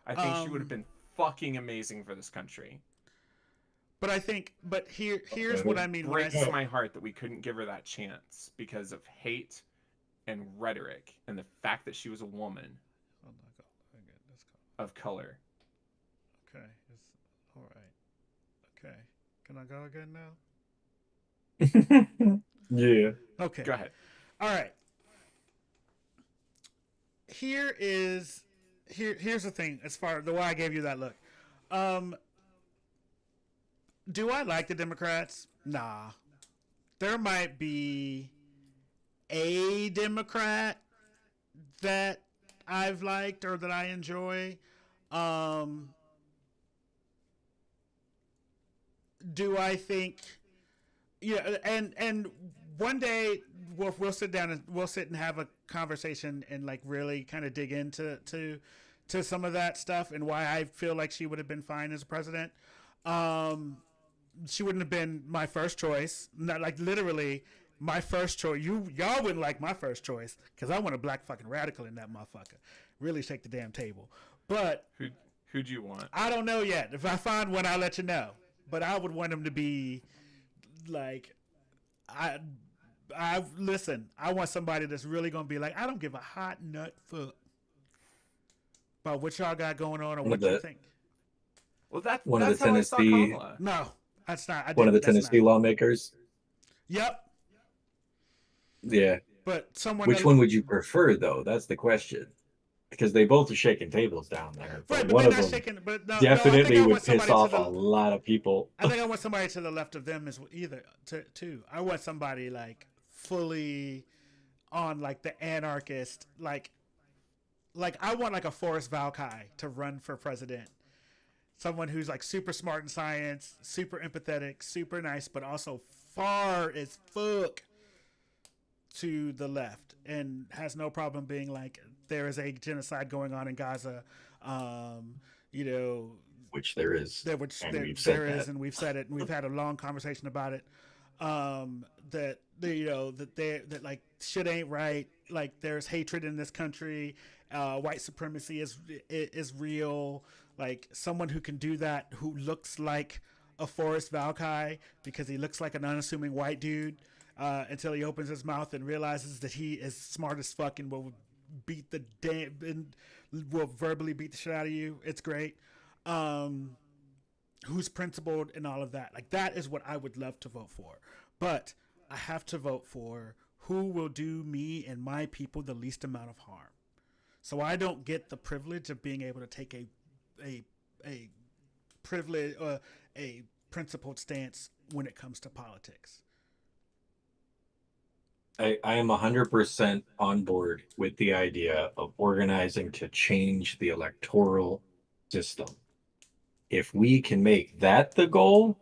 I think she would have been fucking amazing for this country. But I think, here's Okay. what I mean when I Breaks say. my heart that we couldn't give her that chance because of hate and rhetoric and the fact that she was a woman of color. Okay, it's all right. Okay, can I go again now? yeah. Okay. Go ahead. All right. Here's the thing. As far as the why I gave you that look, um, do I like the Democrats? Nah. There might be a Democrat that I've liked or that I enjoy. Um, do I think? Yeah, and one day we'll sit down and we'll sit and have a conversation and like really kind of dig into to some of that stuff and why I feel like she would have been fine as a president. Um, she wouldn't have been my first choice. Not like literally my first choice. Y'all wouldn't like my first choice because I want a black fucking radical in that motherfucker. Really shake the damn table. But Who'd you want? I don't know yet. If I find one, I'll let you know. But I would want him to be like I listen. I want somebody that's really gonna be like, I don't give a hot nut fuck about what y'all got going on or One of what you the think. Well, one of the that's how I saw Tennessee Kamala. No, that's not. I one of didn't. the That's Tennessee not. lawmakers. Yep. Yeah. But someone Which that, one would you prefer, though? That's the question. Because they both are shaking tables down there, but right, but one they're of not them shaking. But no, I think definitely I would want piss somebody to off a the. lot of people. I think I want somebody to the left of them as either too. I want somebody like fully on like the anarchist like I want like a Forrest Valkai to run for president. Someone who's like super smart in science, super empathetic, super nice, but also far as fuck to the left and has no problem being like there is a genocide going on in Gaza. Um, you know, Which there is, which and we've said there is, that. and we've said it, and we've had a long conversation about it. That that like shit ain't right. Like there's hatred in this country. White supremacy is real. Like someone who can do that, who looks like a Forrest Valkai because he looks like an unassuming white dude until he opens his mouth and realizes that he is smart as fuck and will beat the damn and will verbally beat the shit out of you. It's great. Um, who's principled and all of that. Like that is what I would love to vote for. But I have to vote for who will do me and my people the least amount of harm. So I don't get the privilege of being able to take a privilege a principled stance when it comes to politics. I am 100% on board with the idea of organizing to change the electoral system. If we can make that the goal,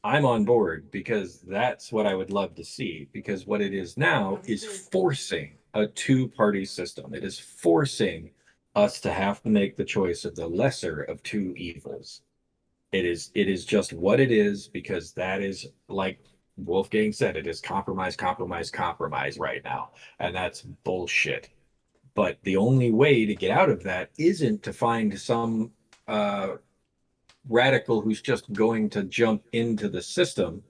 I'm on board because that's what I would love to see. Because what it is now is forcing a two-party system. It is forcing us to have to make the choice of the lesser of two evils. It is just what it is because that is like Wolfgang said, it is compromise, compromise, compromise right now. And that's bullshit. But the only way to get out of that isn't to find some radical who's just going to jump into the system.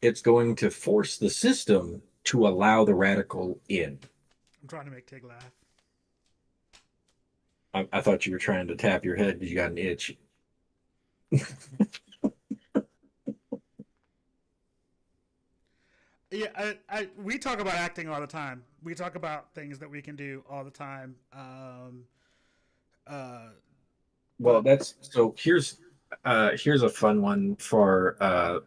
It's going to force the system to allow the radical in. I'm trying to make Tig laugh. I thought you were trying to tap your head because you got an itch. Yeah, we talk about acting all the time. We talk about things that we can do all the time. Uh, Well, but that's so here's a fun one for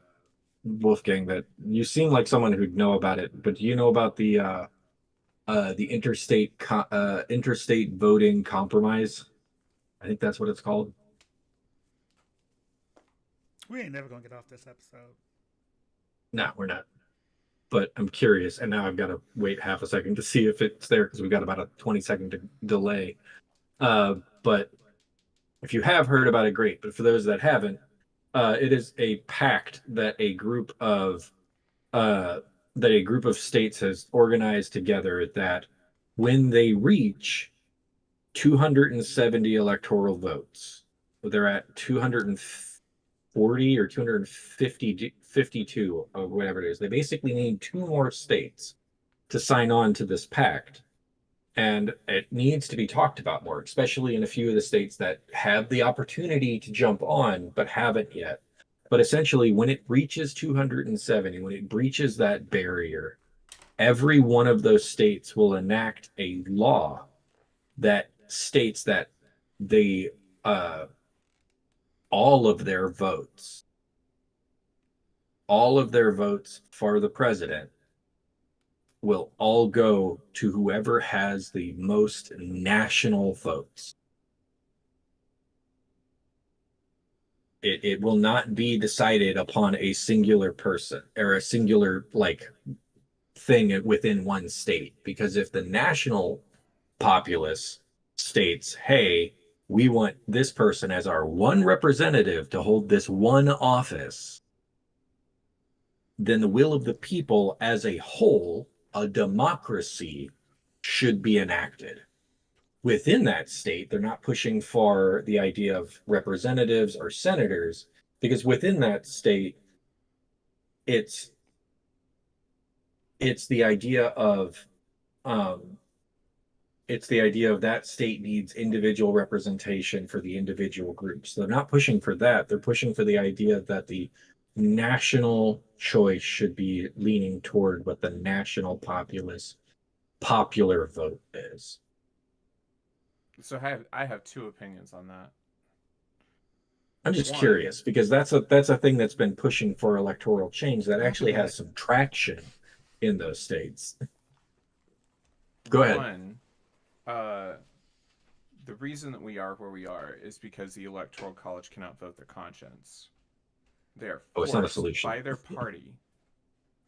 Wolfgang that you seem like someone who'd know about it, but do you know about the interstate voting compromise? I think that's what it's called. we ain't never gonna get off this episode. No, we're not. But I'm curious, and now I've got to wait half a second to see if it's there because we've got about a 20-second delay. But if you have heard about it, great. But for those that haven't, it is a pact uh, that a group of states has organized together that when they reach 270 electoral votes, they're at 240 or 252 or whatever it is. They basically need two more states to sign on to this pact. And it needs to be talked about more, especially in a few of the states that have the opportunity to jump on but haven't yet. But essentially, when it reaches 270, when it breaches that barrier, every one of those states will enact a law that states that the uh, all of their votes, all of their votes for the president will all go to whoever has the most national votes. It will not be decided upon a singular person or a singular like thing within one state. Because if the national populace states, hey, we want this person as our one representative to hold this one office, then the will of the people as a whole, a democracy, should be enacted. Within that state, they're not pushing for the idea of representatives or senators, because within that state, it's it's the idea of um, it's the idea of that state needs individual representation for the individual groups. So they're not pushing for that. They're pushing for the idea that the national choice should be leaning toward what the national populace popular vote is. So I have two opinions on that. I'm just One, curious because that's a thing that's been pushing for electoral change that actually okay, has some traction in those states. Go ahead. one, uh, the reason that we are where we are is because the electoral college cannot vote their conscience. They are Oh, it's not a forced solution. by their party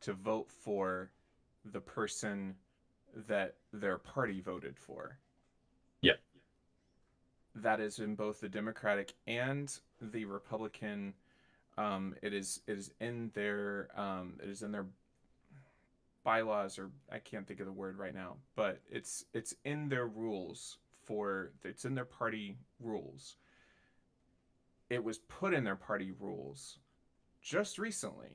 to vote for the person that their party voted for. Yeah. That is in both the Democratic and the Republican. It is in their bylaws, or I can't think of the word right now, but it's in their rules for it's in their party rules. It was put in their party rules just recently,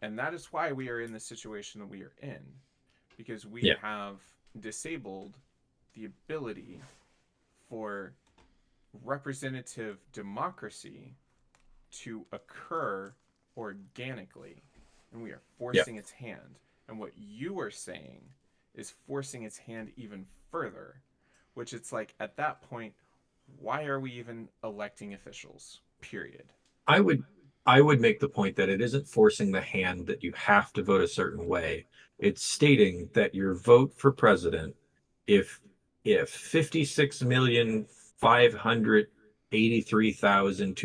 and that is why we are in the situation that we are in, because we Yeah. have disabled the ability for representative democracy to occur organically, and we are Yeah. forcing its hand. And what you are saying is forcing its hand even further, which it's like at that point, why are we even electing officials? Period. I would I would make the point that it isn't forcing the hand that you have to vote a certain way. It's stating that your vote for president, if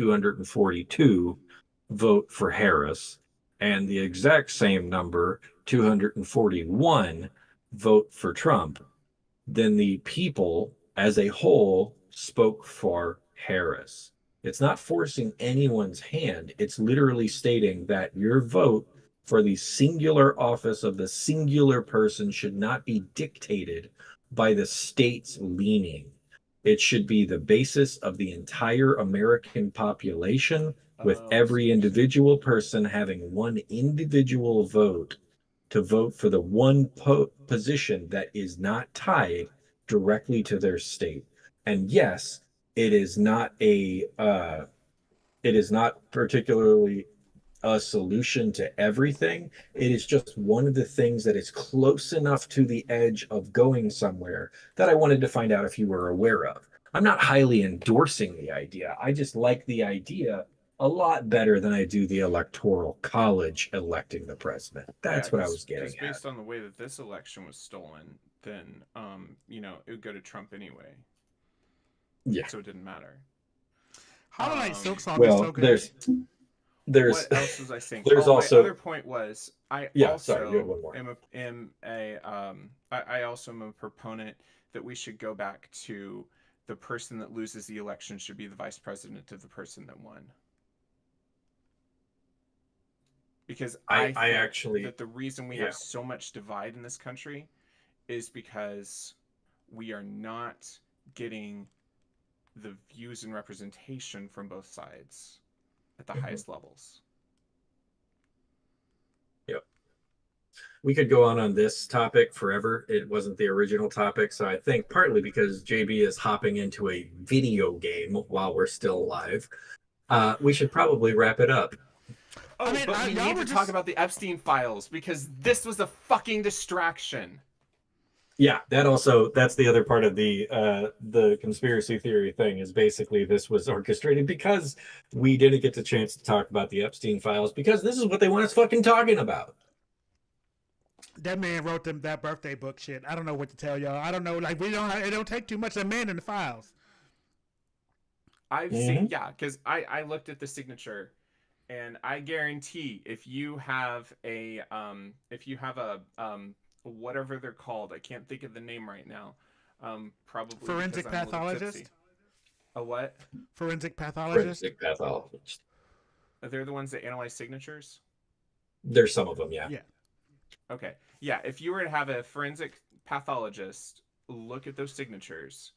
56,583,242 vote for Harris and the exact same number, 241, vote for Trump, then the people as a whole spoke for Harris. It's not forcing anyone's hand. It's literally stating that your vote for the singular office of the singular person should not be dictated by the state's leaning. It should be the basis of the entire American population, with Oh, I see every what you're saying. individual person having one individual vote to vote for the one position that is not tied directly to their state. And yes, it is not it is not particularly a solution to everything. It is just one of the things that is close enough to the edge of going somewhere that I wanted to find out if you were aware of. I'm not highly endorsing the idea. I just like the idea a lot better than I do the electoral college electing the president. Yeah, That's what I was because getting at. based on the way that this election was stolen, then it would go to Trump anyway, Yeah. so it didn't matter. Hollow Knight Silk Um, Song is Well, so good. there's what else was I saying? there's Oh, my also other point was I yeah, sorry, you had also one more. I also am a proponent that we should go back to the person that loses the election should be the vice president of the person that won. Because I I think actually that the reason we have yeah. so much divide in this country is because we are not getting the views and representation from both sides at the Mhm. highest levels. Yep. We could go on this topic forever. It wasn't the original topic, so I think partly because JB is hopping into a video game while we're still alive, we should probably wrap it up. Oh, I mean, but we y'all need were to talk just- about the Epstein files because this was a fucking distraction. Yeah, that's the other part of the conspiracy theory thing is basically this was orchestrated because we didn't get the chance to talk about the Epstein files because this is what they want us fucking talking about. That man wrote them that birthday book shit. I don't know what to tell y'all. I don't know. Like it don't take too much of a man in the files. I've seen, yeah, because I looked at the signature, and I guarantee if you have a whatever they're called, I can't think of the name right now. Probably Forensic because I'm a little pathologist. tipsy. A what? Forensic pathologist. Forensic pathologist. They're the ones that analyze signatures. There's some of them, yeah. Yeah. Okay. Yeah, if you were to have a forensic pathologist look at those signatures,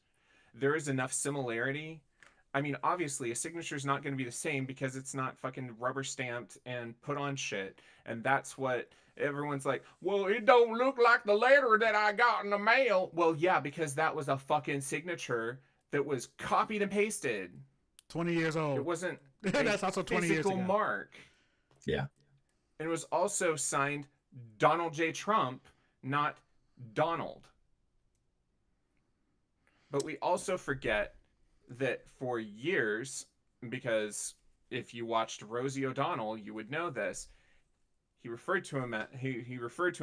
there is enough similarity. I mean, obviously, a signature is not going to be the same because it's not fucking rubber stamped and put on shit. And that's what everyone's like, well, it don't look like the letter that I got in the mail. Well, yeah, because that was a fucking signature that was copied and pasted. 20 years old. It wasn't That's also 20 years physical ago. mark. Yeah. And it was also signed Donald J. Trump, not Donald. But we also forget that for years, because if you watched Rosie O'Donnell, you would know this. He referred to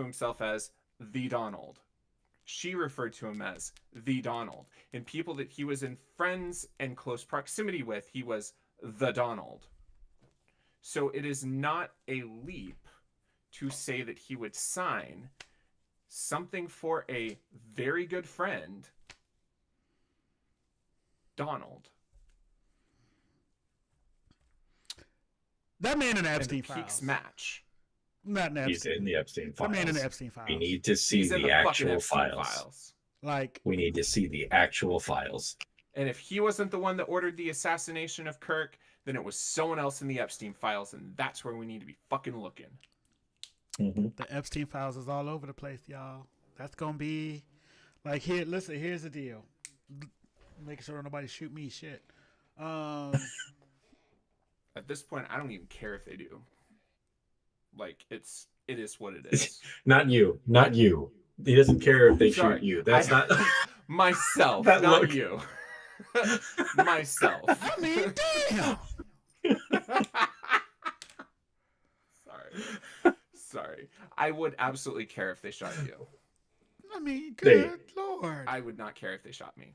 himself as the Donald. She referred to him as the Donald. And people that he was in friends and close proximity with, he was the Donald. So it is not a leap to say that he would sign something for a very good friend, Donald. That man in the And Epstein the peaks files. match. Not in He's Epstein. in the Epstein That files. man in the Epstein files. We need to see He's in the fucking actual Epstein files. Like, We need to see the actual files. And if he wasn't the one that ordered the assassination of Kirk, then it was someone else in the Epstein files, and that's where we need to be fucking looking. Mm-hmm. the Epstein files is all over the place, y'all. That's gonna be like here. Listen, here's the deal. Making sure nobody shoot me shit. At this point, I don't even care if they do. Like, it is what it is. Not you. Not you. He doesn't care if they Sorry, shoot you. That's not myself, That not look. you. Myself. I mean, damn. Sorry. I would absolutely care if they shot you. I mean, good lord. I would not care if they shot me.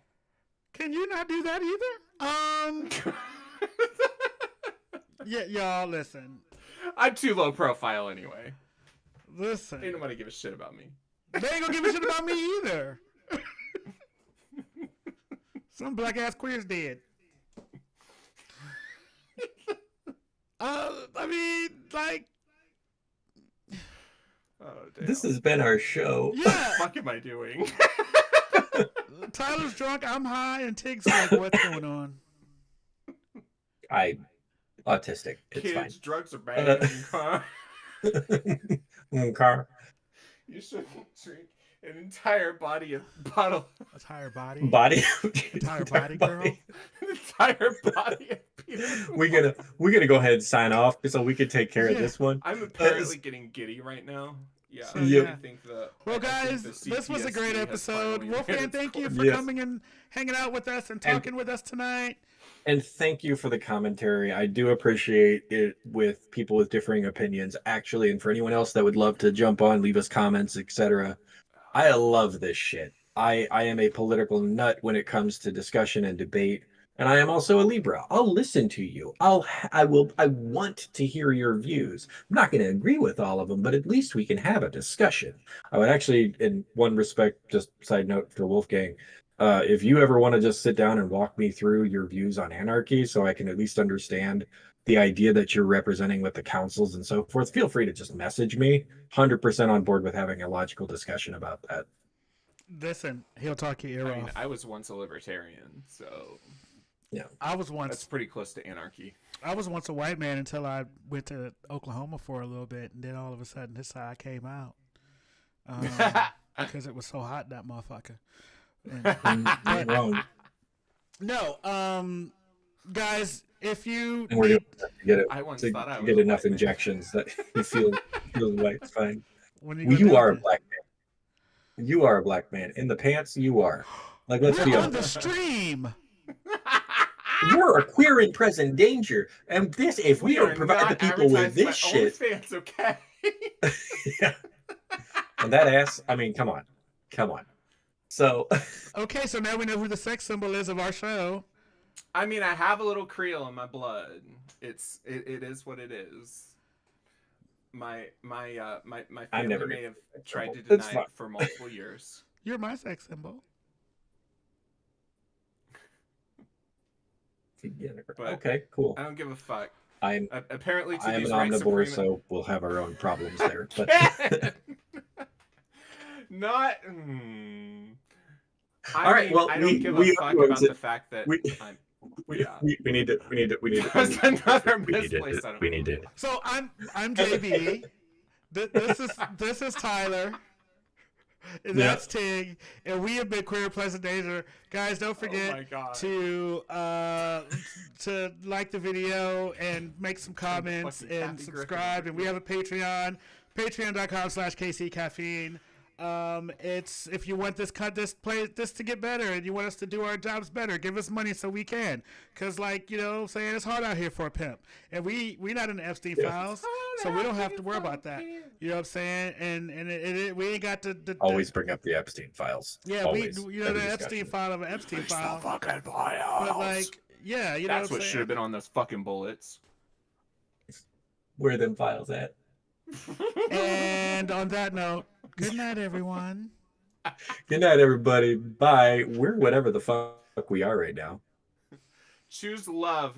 Can you not do that either? Yeah, y'all, listen. I'm too low profile anyway. Listen. Ain't nobody give a shit about me. They ain't gonna give a shit about me either. Some black ass queer's dead. I mean, like, Oh, damn. This has been our show. What the yeah. fuck am I doing? Tyler's drunk, I'm high, and Tig's like, what's going on? Autistic. It's Kids, drugs are bad. Car. You shouldn't drink an entire bottle. Entire body. Body. Entire body, girl. An entire body of peanut We're gonna go ahead and sign off so we can take care of Yeah. this one. I'm apparently getting giddy right now. Yeah. So, I yeah. think Well, I think guys, the this was a CPSC great has episode. finally Wolfgang, ran its thank you course. for Yes. coming and hanging out with us and talking with us tonight. And thank you for the commentary. I do appreciate it with people with differing opinions, actually. And for anyone else that would love to jump on, leave us comments, etc. I love this shit. I am a political nut when it comes to discussion and debate. And I am also a Libra. I'll listen to you. I want to hear your views. I'm not going to agree with all of them, but at least we can have a discussion. I would actually, in one respect, just side note for Wolfgang, if you ever want to just sit down and walk me through your views on anarchy so I can at least understand the idea that you're representing with the councils and so forth, feel free to just message me. 100% on board with having a logical discussion about that. Listen, he'll talk your ear I mean, off. I was once a libertarian, so I was that's once pretty close to anarchy. a white man until I went to Oklahoma for a little bit, and then all of a sudden this side came out because it was so hot, that motherfucker. And, You're wrong. no, guys, if you And we're need, doing enough to get it I once to thought I was get a enough white man. injections that you feel like it's fine. when you Well, go you down are a to, black man. You are a black man. In the pants, you are. Like, let's we're be on the honest. stream. We're a queer and present danger. And this, if we We are don't provide the not people with advertising my this shit, OnlyFans, okay? yeah. And that ass, I mean, come on. Come on. So, Okay, so now we know who the sex symbol is of our show. I mean, I have a little Creole in my blood. It is what it is. My I family never may get have sex tried symbol. to It's deny fine. it for multiple years. You're my sex symbol. Together. But Okay, cool. I don't give a fuck. I'm Apparently, to I am these an white omnivore, supremacists. so we'll have our own problems there. But Not. all right, well, I don't give a we fuck are about the fact that we I'm. we Yeah. need to That's another we need misplaced. to we need to. So I'm JB. This is Tyler. And Yeah. that's Tig, and we have been Queer Pleasant Danger. Guys, don't Oh my forget God. to like the video and make some comments fucking and Kathy subscribe. Griffin. And we have a Patreon, patreon.com/KC Caffeine. It's if you want this to get better and you want us to do our jobs better, give us money so we can. Cause like, you know what I'm saying, it's hard out here for a pimp. And we not in the Epstein files, so we don't have to worry about that. You know what I'm saying? And we ain't got the Always bring up the Epstein files. yeah, Always. we the Every Epstein discussion. file of an Epstein file. fucking But files. like, yeah, you know That's what what I'm should have saying? been on those fucking bullets. Where are them files at? And on that note, good night, everyone. Good night, everybody. Bye. We're whatever the fuck we are right now. Choose love.